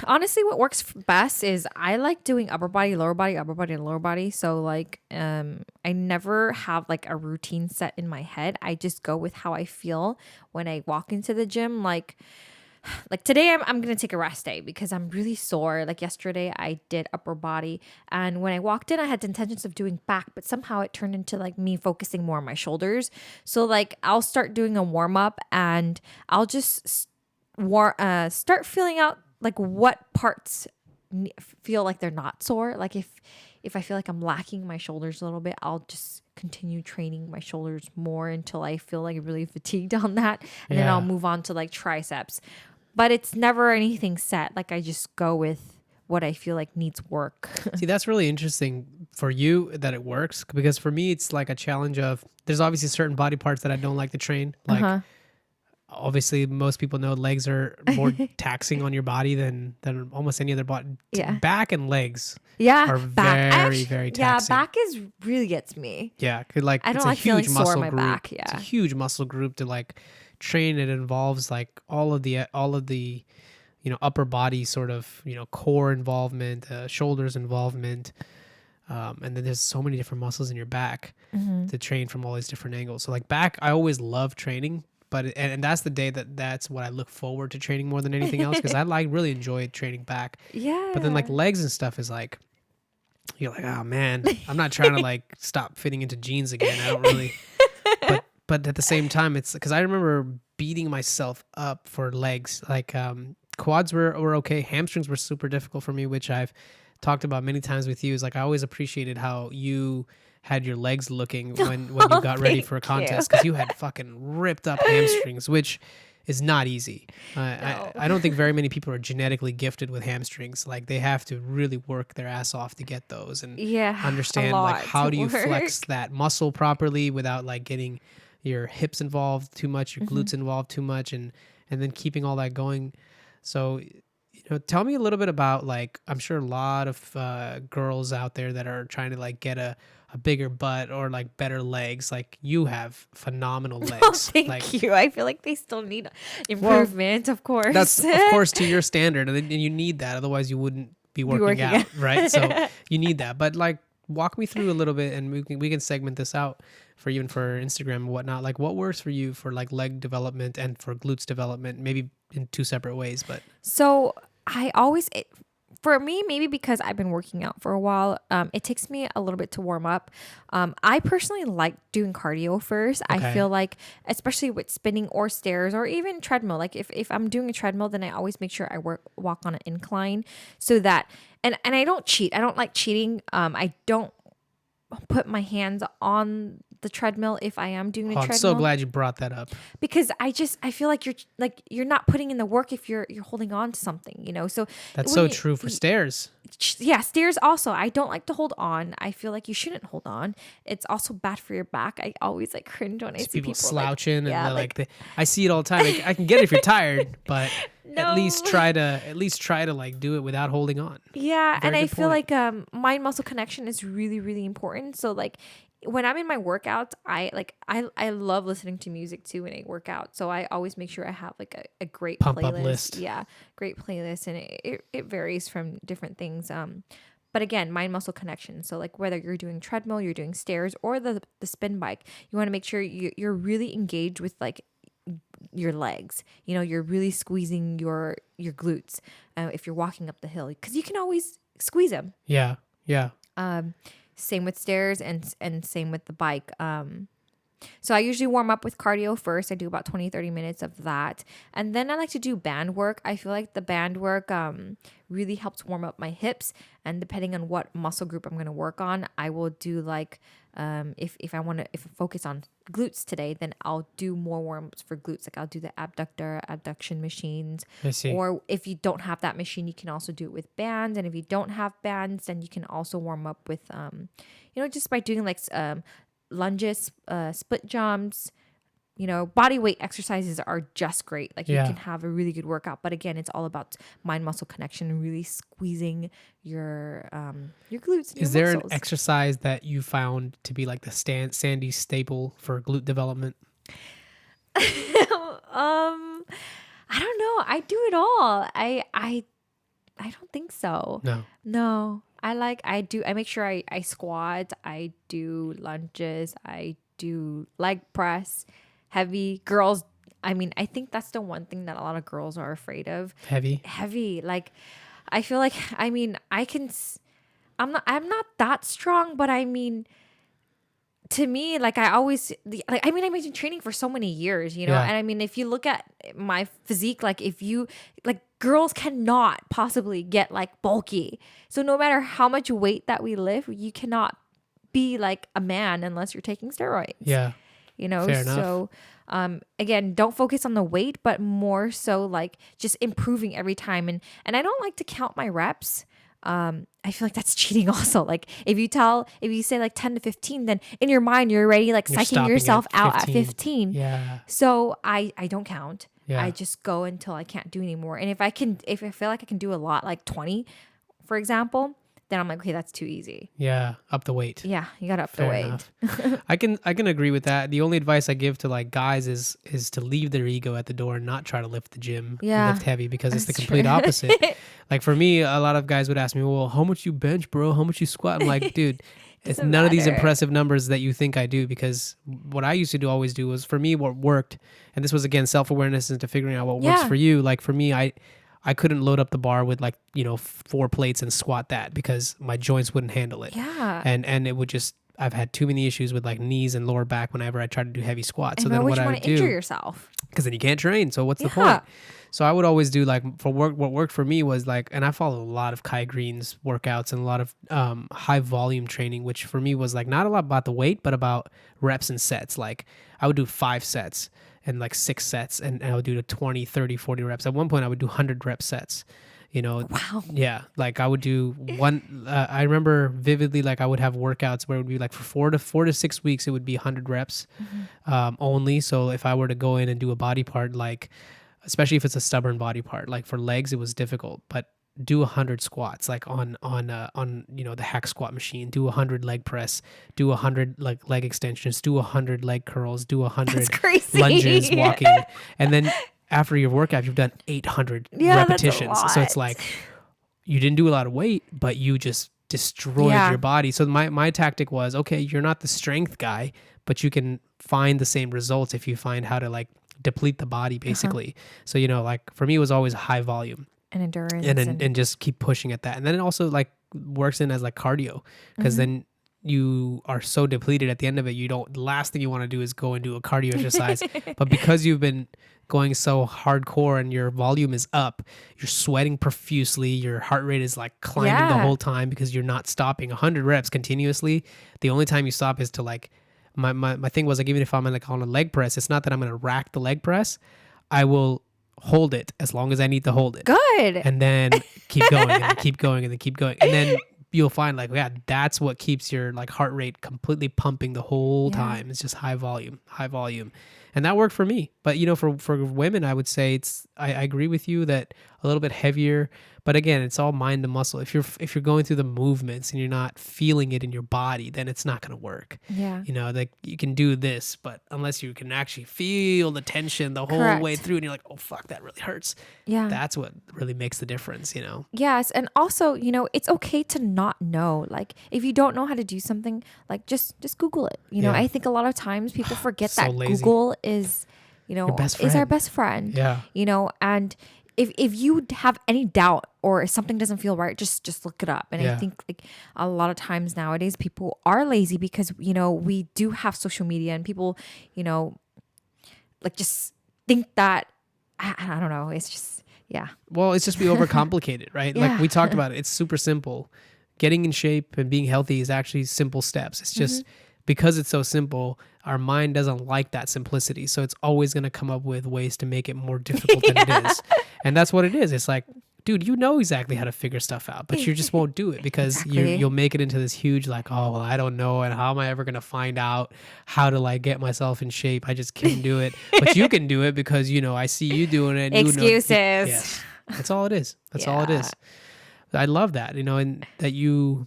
Honestly, what works best is I like doing upper body, lower body, upper body, and lower body. So like, I never have like a routine set in my head. I just go with how I feel when I walk into the gym. Like today, I'm going to take a rest day because I'm really sore. Like yesterday, I did upper body. And when I walked in, I had the intentions of doing back, but somehow it turned into like me focusing more on my shoulders. So like, I'll start doing a warm up, and I'll just start feeling out like what parts feel like they're not sore. Like if I feel like I'm lacking my shoulders a little bit, I'll just continue training my shoulders more until I feel like really fatigued on that. And then I'll move on to like triceps. But it's never anything set. Like, I just go with what I feel like needs work. See, that's really interesting for you that it works, because for me, it's like a challenge of, there's obviously certain body parts that I don't like to train. Like, obviously, most people know legs are more taxing on your body than almost any other body. Yeah. Back and legs Yeah, are very, very taxing. Yeah, back is really gets me. Yeah, like, I don't it's like a feeling huge sore muscle in my group. back. Yeah. It's a huge muscle group to like train. It involves like all of the upper body sort of core involvement, shoulders involvement, and then there's so many different muscles in your back to train from all these different angles. So like back, I always love training, but and that's the day that's what I look forward to training more than anything else, because I really enjoy training back. Yeah. But then like legs and stuff is like, you're like, oh man, I'm not trying to like stop fitting into jeans again. I don't really. But at the same time, it's because I remember beating myself up for legs. Like quads were okay. Hamstrings were super difficult for me, which I've talked about many times with you. Is like, I always appreciated how you had your legs looking when you got ready for a contest, because you had fucking ripped up hamstrings, which is not easy. No. I don't think very many people are genetically gifted with hamstrings. Like, they have to really work their ass off to get those, and understand like how do you flex that muscle properly without like getting your hips involved too much, your glutes involved too much, and then keeping all that going. So, tell me a little bit about, like, I'm sure a lot of girls out there that are trying to like get a bigger butt or like better legs. Like, you have phenomenal legs. Oh, thank you. I feel like they still need improvement, of course. That's of course to your standard, and you need that. Otherwise, you wouldn't be working out, right? So you need that. But like, walk me through a little bit, and we can segment this out for even for Instagram and whatnot. Like, what works for you for like leg development and for glutes development, maybe in two separate ways, but. So for me, maybe because I've been working out for a while, it takes me a little bit to warm up. I personally like doing cardio first. Okay. I feel like, especially with spinning or stairs or even treadmill, like if I'm doing a treadmill, then I always make sure I walk on an incline, so that, and I don't cheat. I don't like cheating. I don't put my hands on the treadmill if I am doing a treadmill. I'm so glad you brought that up, because I feel like you're not putting in the work if you're holding on to something, So that's so true for stairs. Yeah, stairs also. I don't like to hold on. I feel like you shouldn't hold on. It's also bad for your back. I always like cringe when I see people slouching, like, and I see it all the time. Like, I can get it if you're tired, but at least try to like do it without holding on. Yeah, Very and I good feel point. like mind muscle connection is really, really important. So like, when I'm in my workouts, I love listening to music too when I work out. So I always make sure I have like a great Pump playlist. up list. Yeah, great playlist, and it varies from different things. But again, mind muscle connection. So like, whether you're doing treadmill, you're doing stairs, or the spin bike, you want to make sure you're really engaged with like your legs. You're really squeezing your glutes if you're walking up the hill, because you can always squeeze them. Yeah. Same with stairs and same with the bike. So I usually warm up with cardio first. I do about 20, 30 minutes of that. And then I like to do band work. I feel like the band work really helps warm up my hips. And depending on what muscle group I'm going to work on, I will do like, if I focus on glutes today, then I'll do more warm-ups for glutes. Like I'll do the abduction machines. I see. Or if you don't have that machine, you can also do it with bands. And if you don't have bands, then you can also warm up with, just by doing like lunges, split jumps, body weight exercises are just great. Like you can have a really good workout, but again, it's all about mind muscle connection and really squeezing your glutes. And Is your there muscles. an exercise that you found to be like the Sandy staple for glute development? I don't know. I do it all. I don't think so. No. I make sure I squat, I do lunges, I do leg press, heavy. Girls, I think that's the one thing that a lot of girls are afraid of. Heavy. Like, I feel like, I'm not that strong, but to me, like I've been training for so many years, and if you look at my physique, girls cannot possibly get like bulky. So no matter how much weight that we lift, you cannot be like a man unless you're taking steroids. Yeah. Fair enough. So again, don't focus on the weight, but more so like just improving every time. And I don't like to count my reps. I feel like that's cheating also. Like if you say like 10 to 15, then in your mind, you're already like psyching yourself out at 15. Yeah. So I don't count. Yeah. I just go until I can't do anymore. And if I feel like I can do a lot, like 20, for example, then I'm like, okay, that's too easy. Yeah. Up the weight. Yeah. You got to up the weight. I can agree with that. The only advice I give to like guys is to leave their ego at the door and not try to lift the gym, lift heavy, because it's the complete opposite. Like for me, a lot of guys would ask me, well, how much you bench, bro? How much you squat? I'm like, dude, it's none of these impressive numbers that you think I do, because what I used to always do was, for me, what worked, and this was again self-awareness into figuring out what works for you. Like for me, I couldn't load up the bar with 4 plates and squat that, because my joints wouldn't handle it. Yeah. And it would just, I've had too many issues with like knees and lower back whenever I try to do heavy squats. So then what I would do, injure yourself, because then you can't train. So what's the point? So I would always do like for work. What worked for me was like, and I follow a lot of Kai Green's workouts and a lot of high volume training, which for me was like not a lot about the weight, but about reps and sets. Like I would do 5 sets and like 6 sets, and I would do the 20, 30, 40 reps. At one point I would do 100 rep sets. Wow. Yeah. Like I would do one, I remember vividly, like I would have workouts where it would be like for 4 to 6 weeks, it would be 100 reps only. So if I were to go in and do a body part, like, especially if it's a stubborn body part, like for legs, it was difficult, but do 100 squats, like on the hack squat machine, do 100 leg press, do 100 like leg extensions, do 100 leg curls, do 100 lunges, walking. And then after your workout, you've done 800 repetitions. So it's like you didn't do a lot of weight, but you just destroyed your body. So my tactic was, okay, you're not the strength guy, but you can find the same results if you find how to like deplete the body, basically. So, like for me, it was always high volume and endurance and just keep pushing at that. And then it also like works in as like cardio, because then you are so depleted at the end of it. The last thing you want to do is go and do a cardio exercise. But because you've been going so hardcore and your volume is up, you're sweating profusely, your heart rate is like climbing the whole time because you're not stopping. 100 reps continuously. The only time you stop is to like, my thing was like, even if I'm like on a leg press, it's not that I'm going to rack the leg press. I will hold it as long as I need to hold it. Good. And then keep going and then keep going and then keep going. And then you'll find like, that's what keeps your like heart rate completely pumping the whole time. It's just high volume. And that worked for me. But, for women, I would say I agree with you that a little bit heavier. But again, it's all mind to muscle. If you're going through the movements and you're not feeling it in your body, then it's not going to work. Yeah. Like you can do this, but unless you can actually feel the tension the whole way through and you're like, oh, fuck, that really hurts. Yeah. That's what really makes the difference, Yes. And also, it's okay to not know. Like if you don't know how to do something, like just Google it. I think a lot of times people forget that lazy. Google is, is our best friend. Yeah. And if you have any doubt or if something doesn't feel right, just look it up. And I think like a lot of times nowadays people are lazy because, you know, we do have social media and people, you know, like just think that, I don't know. It's just, yeah. Well, it's just we overcomplicate it, right? Like we talked about it. It's super simple. Getting in shape and being healthy is actually simple steps. It's just because it's so simple, our mind doesn't like that simplicity. So it's always going to come up with ways to make it more difficult than it is. And that's what it is. It's like, dude, you know exactly how to figure stuff out, but you just won't do it because you'll make it into this huge, like, oh, well, I don't know. And how am I ever going to find out how to like get myself in shape? I just can't do it. But you can do it because, you know, I see you doing it. And Excuses. You know, yes, that's all it is. That's all it is. I love that, you know, and that you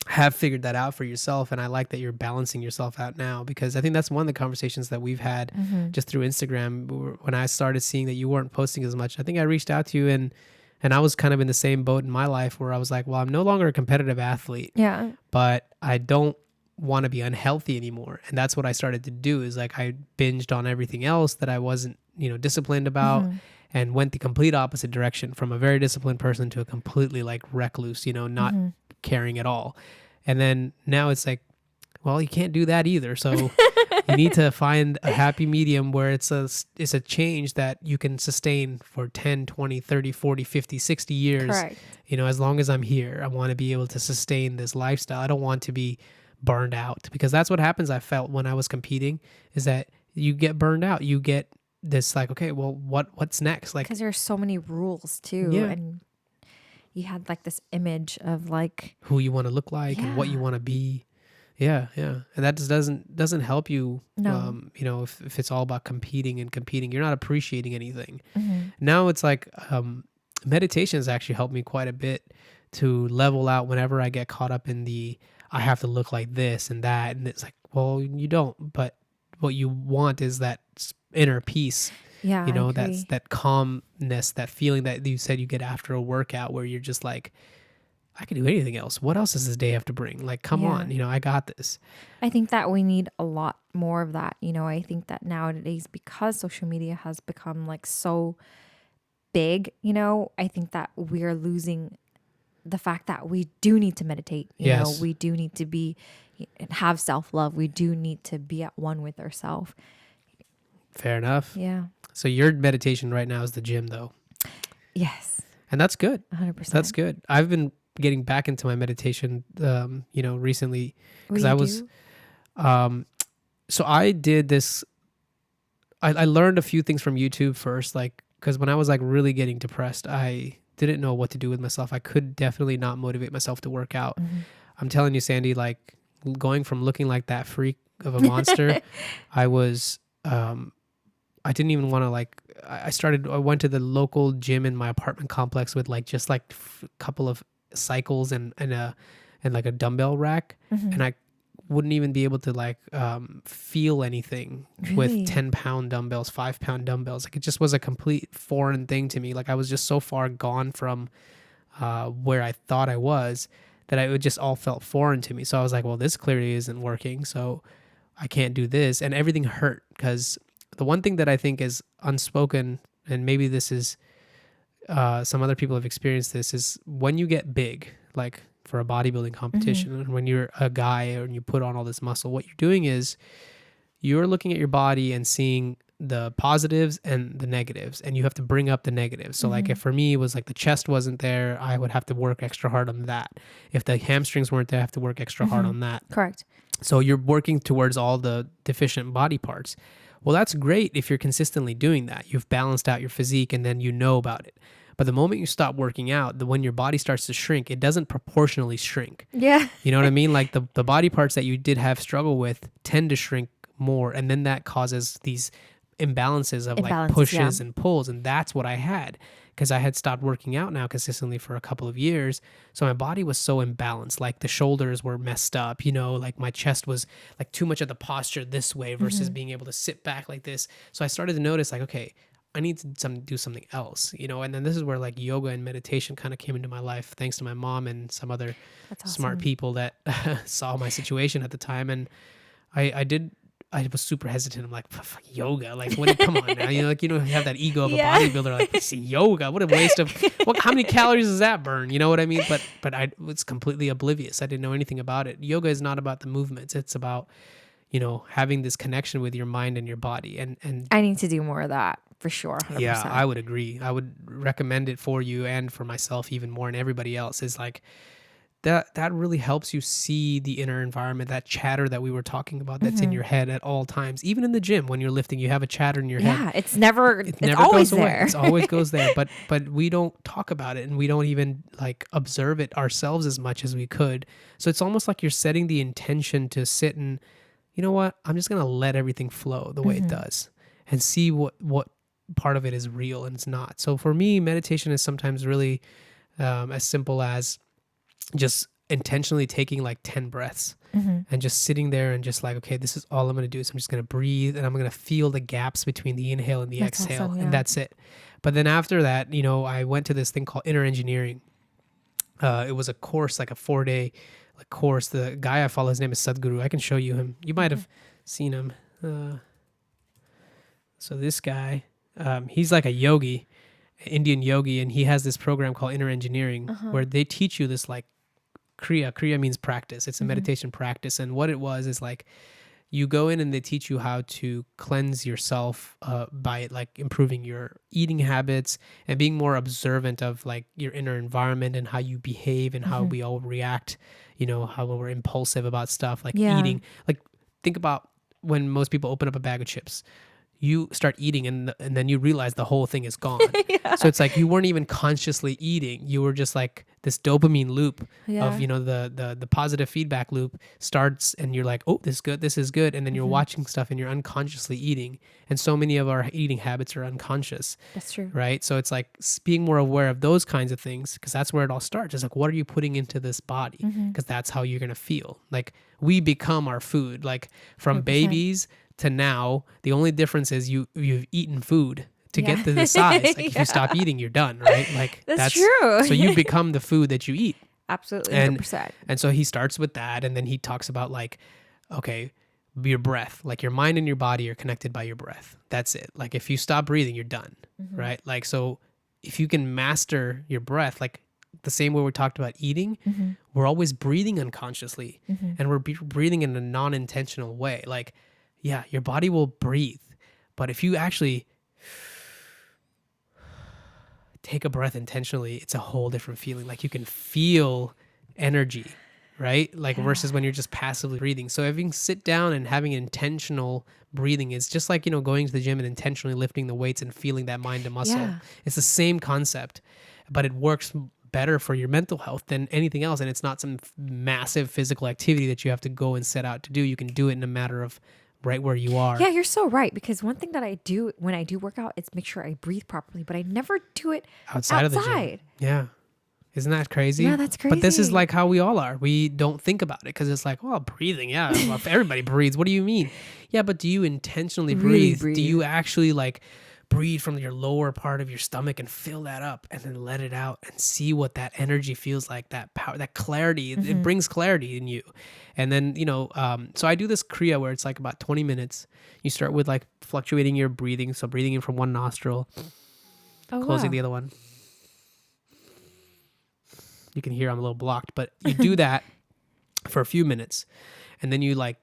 have figured that out for yourself. And I like that you're balancing yourself out now, because I think that's one of the conversations that we've had just through Instagram. When I started seeing that you weren't posting as much, I think I reached out to you and I was kind of in the same boat in my life where I was like, well, I'm no longer a competitive athlete, but I don't want to be unhealthy anymore. And that's what I started to do is like, I binged on everything else that I wasn't, you know, disciplined about. And went the complete opposite direction from a very disciplined person to a completely like recluse, you know, not caring at all. And then now it's like, well, you can't do that either. So you need to find a happy medium where it's a change that you can sustain for 10, 20, 30, 40, 50, 60 years. Correct. You know, as long as I'm here, I want to be able to sustain this lifestyle. I don't want to be burned out, because that's what happens. I felt when I was competing is that you get burned out. You get this like, okay, well, what's next? Like, because there's so many rules too, and you had like this image of like who you want to look like and what you want to be. Yeah, and that just doesn't help you. No. You know, if it's all about competing, you're not appreciating anything. Now it's like meditation has actually helped me quite a bit to level out whenever I get caught up in the I have to look like this and that, and it's like, well, you don't, but what you want is that inner peace, you know, that's that calmness, that feeling that you said you get after a workout where you're just like, I can do anything else. What else does this day have to bring? Like, come on, you know, I got this. I think that we need a lot more of that. You know, I think that nowadays, because social media has become like so big, you know, I think that we're losing the fact that we do need to meditate. You know, we do need to be, have self-love. We do need to be at one with ourselves. Fair enough. Yeah. So your meditation right now is the gym though. Yes. And that's good. 100%. That's good. I've been getting back into my meditation, you know, recently, because I was, so I did this, I learned a few things from YouTube first, like, because when I was like really getting depressed, I didn't know what to do with myself. I could definitely not motivate myself to work out. I'm telling you, Sandy, like going from looking like that freak of a monster, I was, I didn't even want to like, I went to the local gym in my apartment complex with like, just like a couple of cycles and like a dumbbell rack. And I wouldn't even be able to like, feel anything with 10-pound dumbbells, 5-pound dumbbells. Like it just was a complete foreign thing to me. Like I was just so far gone from, where I thought I was, that it just all felt foreign to me. So I was like, well, this clearly isn't working. So I can't do this. And everything hurt, because the one thing that I think is unspoken, and maybe this is, some other people have experienced this, is when you get big, like for a bodybuilding competition, and when you're a guy and you put on all this muscle, what you're doing is you're looking at your body and seeing the positives and the negatives, and you have to bring up the negatives. So like if for me it was like the chest wasn't there, I would have to work extra hard on that. If the hamstrings weren't there, I have to work extra hard on that. Correct. So you're working towards all the deficient body parts. Well, that's great if you're consistently doing that. You've balanced out your physique and then you know about it. But the moment you stop working out, when your body starts to shrink, it doesn't proportionally shrink. Yeah. You know what I mean? Like the body parts that you did have struggle with tend to shrink more. And then that causes these imbalances of like pushes and pulls. And that's what I had, because I had stopped working out now consistently for a couple of years. So my body was so imbalanced. Like the shoulders were messed up, you know, like my chest was like too much of the posture this way versus being able to sit back like this. So I started to notice like, okay, I need to do something else, you know? And then this is where like yoga and meditation kind of came into my life, thanks to my mom and some other smart people that saw my situation at the time. And I I was super hesitant. I'm like, fuck yoga. Like, what? Come on now. Like, you have that ego of a Yeah. bodybuilder. Like, this is yoga. What a waste of, how many calories does that burn? You know what I mean? But I was completely oblivious. I didn't know anything about it. Yoga is not about the movements. It's about, having this connection with your mind and your body. And I need to do more of that for sure. 100%. yeah, I would agree. I would recommend it for you and for myself even more, and everybody else. Is like, that really helps you see the inner environment, that chatter that we were talking about that's in your head at all times. Even in the gym, when you're lifting, you have a chatter in your head. Yeah, it's always goes away. there. It always goes there. But we don't talk about it, and we don't even like observe it ourselves as much as we could. So it's almost like you're setting the intention to sit and, you know what, I'm just gonna let everything flow the way it does, and see what part of it is real and it's not. So for me, meditation is sometimes really as simple as just intentionally taking like 10 breaths and just sitting there and just like, okay, this is all I'm going to do. So I'm just going to breathe, and I'm going to feel the gaps between the inhale and the exhale. Awesome, yeah. And that's it. But then after that, I went to this thing called inner engineering. It was a course, like a 4-day course. The guy I follow, his name is Sadhguru. I can show you him. You might have seen him. So this guy, he's like a yogi, Indian yogi, and he has this program called inner engineering where they teach you this like Kriya. Kriya means practice. It's a meditation practice. And what it was is like, you go in and they teach you how to cleanse yourself by like improving your eating habits and being more observant of like your inner environment and how you behave and how we all react, how we're impulsive about stuff like eating. Like, think about when most people open up a bag of chips. You start eating and then you realize the whole thing is gone. So it's like you weren't even consciously eating. You were just like this dopamine loop of, the positive feedback loop starts, and you're like, oh, this is good. And then you're watching stuff and you're unconsciously eating. And so many of our eating habits are unconscious. That's true. Right? So it's like being more aware of those kinds of things, because that's where it all starts. It's like, what are you putting into this body? Because that's how you're going to feel. Like, we become our food. Like, from 100%. Babies to now, the only difference is you've eaten food to get to the size. Like, if you stop eating, you're done, right? Like, that's true. So you become the food that you eat. Absolutely, 100%. And so he starts with that, and then he talks about like, okay, your breath, like your mind and your body are connected by your breath. That's it. Like, if you stop breathing, you're done, right? Like, so if you can master your breath, like the same way we talked about eating, we're always breathing unconsciously, and we're breathing in a non-intentional way. Like, yeah, your body will breathe, but if you actually take a breath intentionally, it's a whole different feeling. Like, you can feel energy, right? Like, versus when you're just passively breathing. So having sit down and having intentional breathing is just like, going to the gym and intentionally lifting the weights and feeling that mind to muscle. Yeah. It's the same concept, but it works better for your mental health than anything else. And it's not some massive physical activity that you have to go and set out to do. You can do it in a matter of right where you are. Yeah, you're so right. Because one thing that I do when I do work out is make sure I breathe properly, but I never do it outside. of the gym. Yeah. Isn't that crazy? Yeah, that's crazy. But this is like how we all are. We don't think about it because it's like, well, breathing. Yeah, well, everybody breathes. What do you mean? Yeah, but do you intentionally Really breathe? Do you actually like breathe from your lower part of your stomach and fill that up and then let it out and see what that energy feels like, that power, that clarity. It brings clarity in you. And then, so I do this Kriya where it's like about 20 minutes. You start with like fluctuating your breathing. So breathing in from one nostril, closing the other one. You can hear I'm a little blocked, but you do that for a few minutes. And then you like,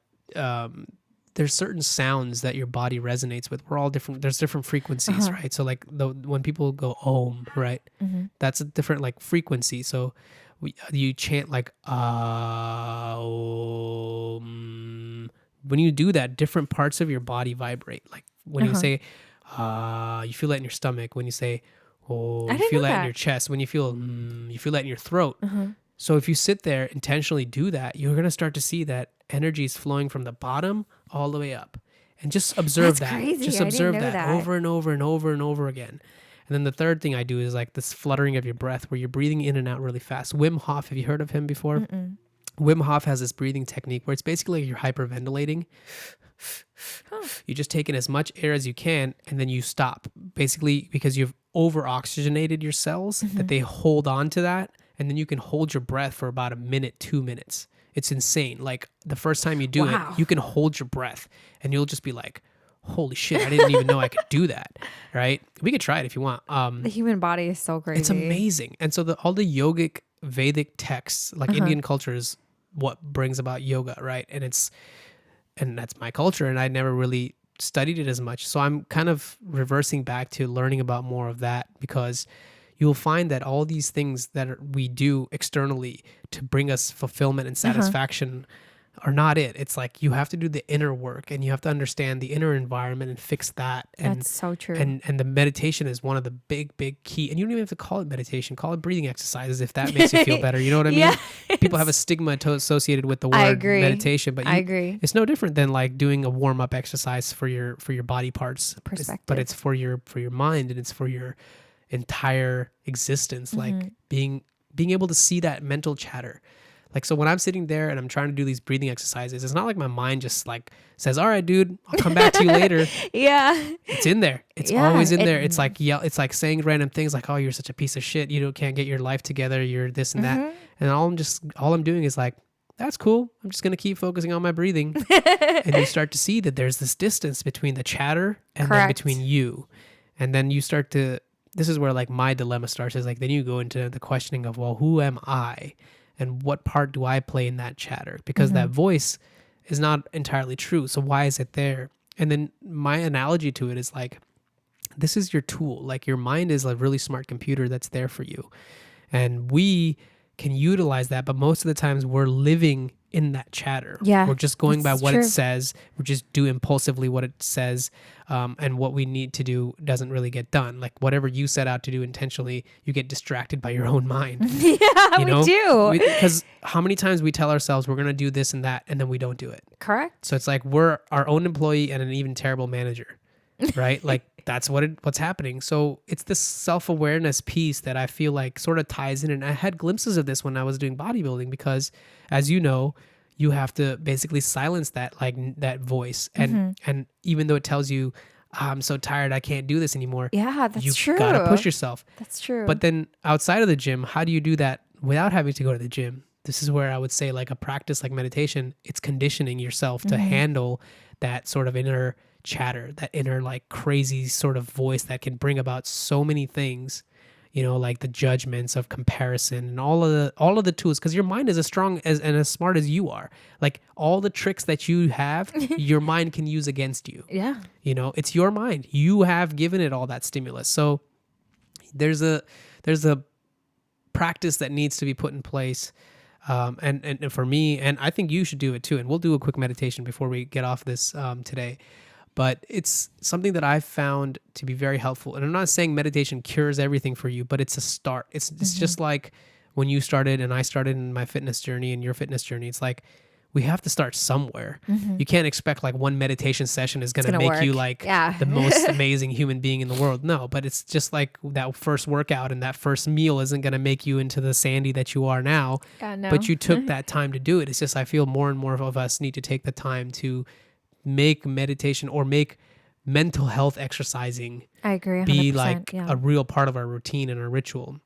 there's certain sounds that your body resonates with. We're all different. There's different frequencies, right? So like when people go Om, right? That's a different like frequency. So you chant like Om. When you do that, different parts of your body vibrate. Like when you say you feel that in your stomach. When you say oh, you feel that in your chest. When you feel you feel that in your throat. So if you sit there, intentionally do that, you're going to start to see that energy is flowing from the bottom all the way up. And just observe That's that. crazy. Just I observe didn't know that that over and over and over and over again. And then the third thing I do is like this fluttering of your breath where you're breathing in and out really fast. Wim Hof, have you heard of him before? Wim Hof has this breathing technique where it's basically like you're hyperventilating. You just take in as much air as you can and then you stop. Basically because you've over-oxygenated your cells that they hold on to that. And then you can hold your breath for about a minute, 2 minutes. It's insane. Like the first time you do it, Wow. you can hold your breath and you'll just be like, holy shit, I didn't even know I could do that. Right? We could try it if you want. The human body is so crazy. It's amazing. And so all the yogic Vedic texts, like Indian culture is what brings about yoga, right? And that's my culture, and I never really studied it as much. So I'm kind of reversing back to learning about more of that, because you'll find that all these things that we do externally to bring us fulfillment and satisfaction are not it. It's like you have to do the inner work, and you have to understand the inner environment and fix that. And That's so true. And the meditation is one of the big key. And you don't even have to call it meditation. Call it breathing exercises if that makes you feel better. You know what I mean? Yeah. People have a stigma associated with the word I agree. meditation, but I agree. it's no different than like doing a warm up exercise for your body parts. Perspective. But it's for your mind, and it's for your entire existence. Like being able to see that mental chatter. Like, so when I'm sitting there and I'm trying to do these breathing exercises, it's not like my mind just like says, all right, dude, I'll come back to you later. Yeah. It's in there. It's always in there. It's like, it's like saying random things like, oh, you're such a piece of shit. You can't get your life together. You're this and that. And all I'm doing is like, that's cool. I'm just going to keep focusing on my breathing. And you start to see that there's this distance between the chatter and then between you. And then you start to, this is where like my dilemma starts, is like, then you go into the questioning of, well, who am I? And what part do I play in that chatter? Because that voice is not entirely true. So why is it there? And then my analogy to it is like, this is your tool. Like your mind is a really smart computer that's there for you. And we can utilize that. But most of the times we're living in that chatter. Yeah, We're just going by what true. it says. We just do impulsively what it says. And what we need to do doesn't really get done. Like whatever you set out to do intentionally, you get distracted by your own mind. Yeah, we do. Because how many times we tell ourselves we're going to do this and that, and then we don't do it. Correct. So it's like we're our own employee and an even terrible manager, right? Like that's what's happening. So it's this self-awareness piece that I feel like sort of ties in. And I had glimpses of this when I was doing bodybuilding, because as you know, you have to basically silence that, like that voice. And even though it tells you, I'm so tired, I can't do this anymore. Yeah, that's true. You gotta push yourself. That's true. But then outside of the gym, how do you do that without having to go to the gym? This is where I would say like a practice like meditation, it's conditioning yourself to handle that sort of inner chatter, that inner like crazy sort of voice that can bring about so many things, you know, like the judgments of comparison and all of the tools, because your mind is as strong and as smart as you are. Like all the tricks that you have, your mind can use against you. Yeah. You know, it's your mind. You have given it all that stimulus. So there's a practice that needs to be put in place. And for me, and I think you should do it too. And we'll do a quick meditation before we get off this today. But it's something that I've found to be very helpful. And I'm not saying meditation cures everything for you, but it's a start. It's just like when you started and I started in my fitness journey and your fitness journey. It's like we have to start somewhere. You can't expect like one meditation session is going to make you like the most amazing human being in the world. No, but it's just like that first workout and that first meal isn't going to make you into the Sandy that you are now. No. But you took that time to do it. It's just I feel more and more of us need to take the time to make meditation or make mental health exercising I agree 100%, be like a real part of our routine and our ritual.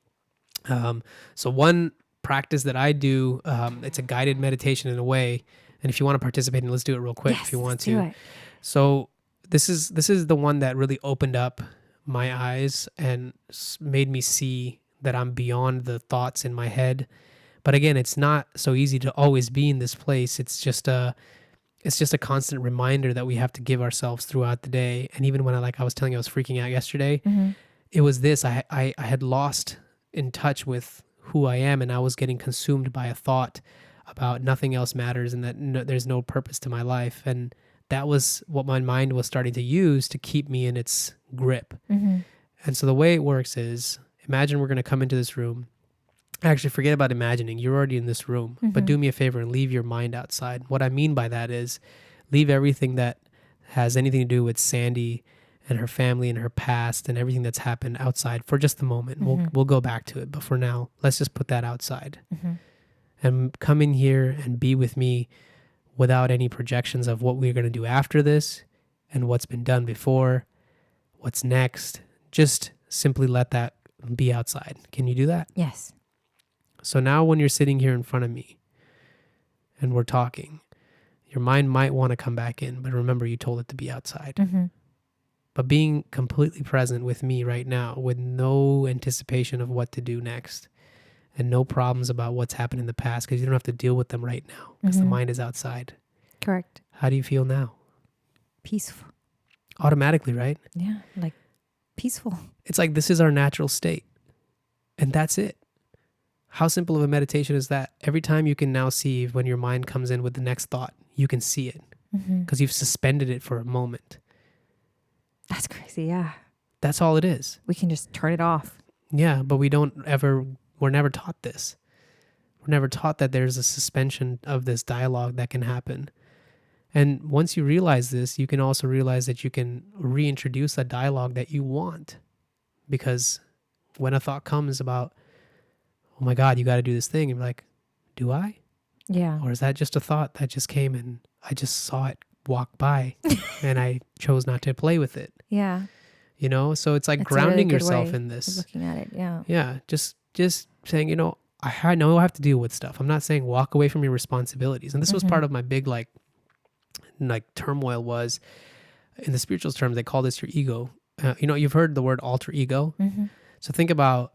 So one practice that I do, it's a guided meditation in a way. And if you want to participate, and let's do it real quick if you want to. Do it. So this is the one that really opened up my eyes and made me see that I'm beyond the thoughts in my head. But again, it's not so easy to always be in this place. It's just a constant reminder that we have to give ourselves throughout the day. And even when I was telling you I was freaking out yesterday, it was this, I had lost in touch with who I am, and I was getting consumed by a thought about nothing else matters and that there's no purpose to my life. And that was what my mind was starting to use to keep me in its grip. And so the way it works is, imagine we're going to come into this room. Actually, forget about imagining. You're already in this room. But do me a favor and leave your mind outside. What I mean by that is leave everything that has anything to do with Sandy and her family and her past and everything that's happened outside for just a moment. We'll go back to it. But for now, let's just put that outside. And come in here and be with me without any projections of what we're going to do after this and what's been done before, what's next. Just simply let that be outside. Can you do that? Yes. So now when you're sitting here in front of me and we're talking, your mind might want to come back in, but remember you told it to be outside. Mm-hmm. But being completely present with me right now with no anticipation of what to do next and no problems about what's happened in the past because you don't have to deal with them right now because the mind is outside. Correct. How do you feel now? Peaceful. Automatically, right? Yeah, like peaceful. It's like this is our natural state and that's it. How simple of a meditation is that? Every time you can now see when your mind comes in with the next thought, you can see it because you've suspended it for a moment. That's crazy. Yeah. That's all it is. We can just turn it off. Yeah, but we're never taught this. We're never taught that there's a suspension of this dialogue that can happen. And once you realize this, you can also realize that you can reintroduce a dialogue that you want. Because when a thought comes about, oh my God, you got to do this thing, you're like, do I? Yeah. Or is that just a thought that just came and I just saw it walk by and I chose not to play with it? Yeah. You know, so it's like That's grounding a really good yourself way in this. of looking at it. Yeah. Yeah, just saying, you know, I know I have to deal with stuff. I'm not saying walk away from your responsibilities. And this was part of my big like turmoil was in the spiritual terms, they call this your ego. You know, you've heard the word alter ego. So think about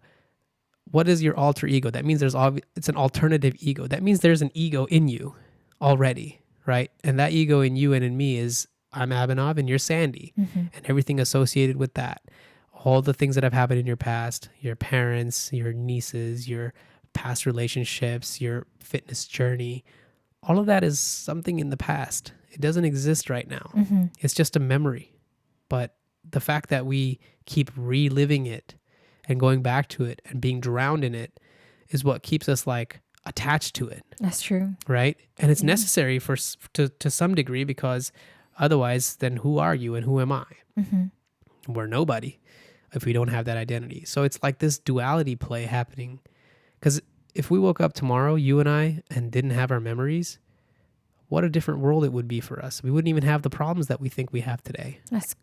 what is your alter ego? That means it's an alternative ego. That means there's an ego in you already, right? And that ego in you and in me is I'm Abhinav and you're Sandy and everything associated with that. All the things that have happened in your past, your parents, your nieces, your past relationships, your fitness journey, all of that is something in the past. It doesn't exist right now. It's just a memory. But the fact that we keep reliving it and going back to it and being drowned in it is what keeps us like attached to it. That's true. Right? And it's necessary to some degree because otherwise then who are you and who am I? We're nobody if we don't have that identity. So it's like this duality play happening. Because if we woke up tomorrow, you and I, and didn't have our memories, what a different world it would be for us. We wouldn't even have the problems that we think we have today. That's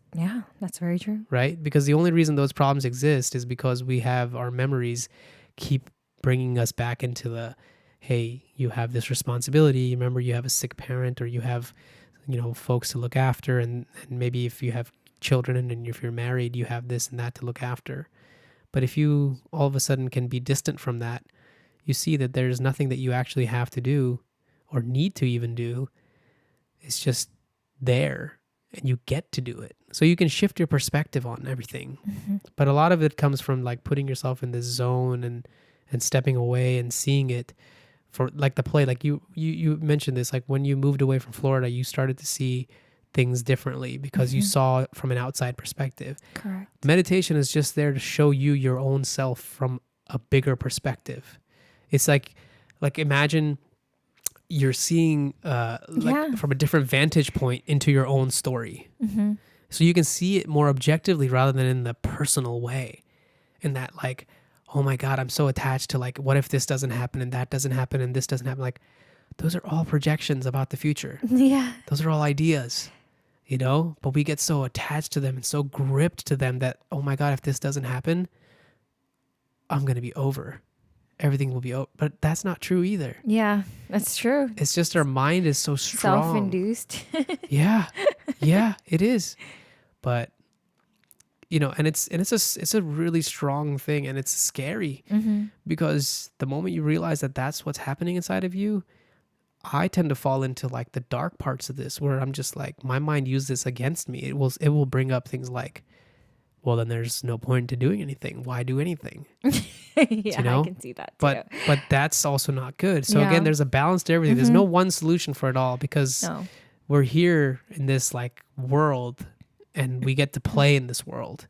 very true. Right? Because the only reason those problems exist is because we have our memories keep bringing us back into the, hey, you have this responsibility. Remember, you have a sick parent or you have, you know, folks to look after. And maybe if you have children and if you're married, you have this and that to look after. But if you all of a sudden can be distant from that, you see that there's nothing that you actually have to do or need to even do. It's just there and you get to do it. So you can shift your perspective on everything. But a lot of it comes from like putting yourself in this zone and stepping away and seeing it for like the play. Like you mentioned this, like when you moved away from Florida, you started to see things differently because you saw it from an outside perspective. Correct. Meditation is just there to show you your own self from a bigger perspective. It's like imagine you're seeing from a different vantage point into your own story. So you can see it more objectively rather than in the personal way. In that like, oh my God, I'm so attached to like, what if this doesn't happen and that doesn't happen and this doesn't happen? Like, those are all projections about the future. Yeah. Those are all ideas, you know? But we get so attached to them and so gripped to them that, oh my God, if this doesn't happen, I'm going to be over. Everything will be over. But that's not true either. Yeah, that's true. It's just our mind is so strong. Self-induced. Yeah, it is. But, you know, and it's a really strong thing and it's scary because the moment you realize that that's what's happening inside of you, I tend to fall into like the dark parts of this where I'm just like, my mind used this against me. It will bring up things like, well, then there's no point to doing anything. Why do anything? Yeah, you know? I can see that too. But that's also not good. So again, there's a balance to everything. There's no one solution for it all because we're here in this like world and we get to play in this world.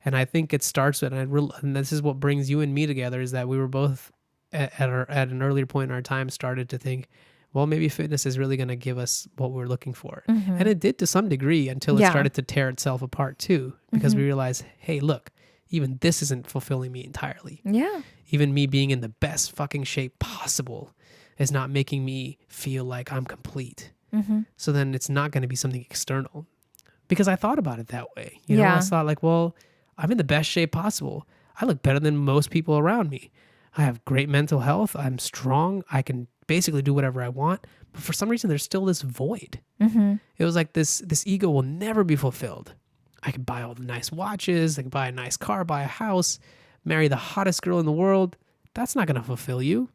And I think it starts with, and this is what brings you and me together, is that we were both at an earlier point in our time started to think, well, maybe fitness is really going to give us what we're looking for. And it did to some degree until it started to tear itself apart too, because we realized, hey, look, even this isn't fulfilling me entirely. Yeah. Even me being in the best fucking shape possible is not making me feel like I'm complete. So then it's not going to be something external, because I thought about it that way. You know, I thought like, well, I'm in the best shape possible. I look better than most people around me. I have great mental health. I'm strong. I can basically do whatever I want. But for some reason, there's still this void. It was like this ego will never be fulfilled. I could buy all the nice watches. I could buy a nice car, buy a house, marry the hottest girl in the world. That's not going to fulfill you.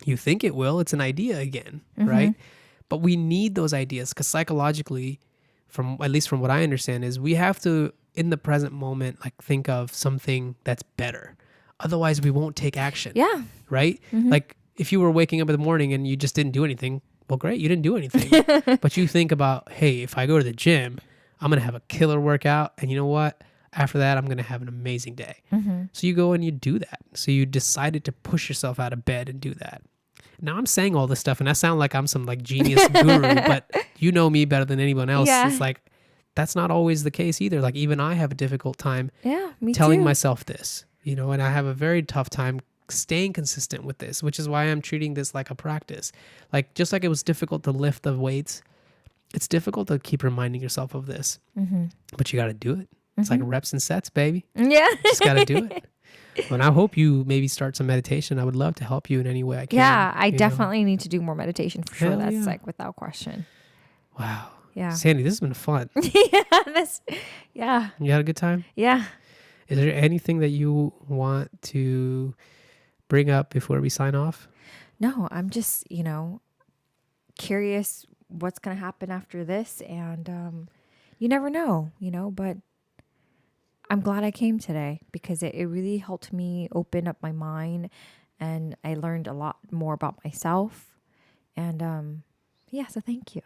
You think it will. It's an idea again, right? But we need those ideas because psychologically, at least from what I understand, is we have to, in the present moment, like think of something that's better. Otherwise, we won't take action. Yeah. Right? Like if you were waking up in the morning and you just didn't do anything, well, great, you didn't do anything. But you think about, hey, if I go to the gym, I'm going to have a killer workout. And you know what? After that, I'm going to have an amazing day. So you go and you do that. So you decided to push yourself out of bed and do that. Now I'm saying all this stuff and I sound like I'm some like genius guru, but you know me better than anyone else. Yeah. It's like, that's not always the case either. Like even I have a difficult time Me telling too. myself this, you know, and I have a very tough time staying consistent with this, which is why I'm treating this like a practice. Like just like it was difficult to lift the weights, it's difficult to keep reminding yourself of this, but you got to do it. It's like reps and sets, baby. Yeah. Just got to do it. And I hope you maybe start some meditation. I would love to help you in any way I can. Yeah, I you know? definitely need to do more meditation for sure. Hell That's yeah. like without question. Wow. Yeah. Sandy, this has been fun. Yeah. You had a good time? Yeah. Is there anything that you want to bring up before we sign off? No, I'm just, curious what's going to happen after this. And you never know, but I'm glad I came today because it really helped me open up my mind and I learned a lot more about myself. And so thank you.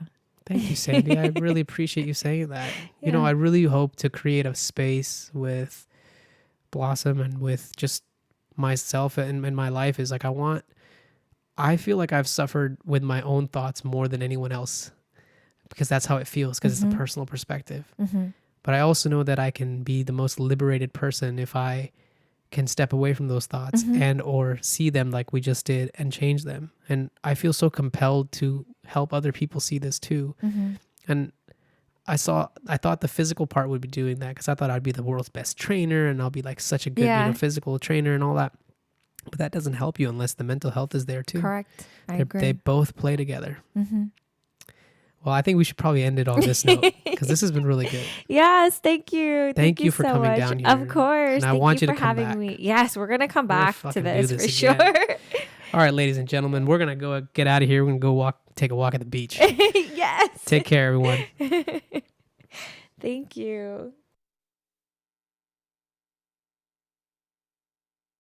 Thank you, Sandy. I really appreciate you saying that. You know, I really hope to create a space with Blossom and with just myself and my life is like I feel like I've suffered with my own thoughts more than anyone else because that's how it feels because it's a personal perspective. But I also know that I can be the most liberated person if I can step away from those thoughts and or see them like we just did and change them. And I feel so compelled to help other people see this too. And I thought the physical part would be doing that because I thought I'd be the world's best trainer and I'll be like such a good physical trainer and all that. But that doesn't help you unless the mental health is there too. Correct. I agree. They both play together. Well, I think we should probably end it on this note because this has been really good. Yes, thank you. Thank you for so coming much. down here. Of course. And I thank want you for to come having back. me. Yes, we're gonna come back to fucking this do for this sure. All right, ladies and gentlemen, we're gonna go get out of here. We're gonna take a walk at the beach. Yes. Take care, everyone. Thank you.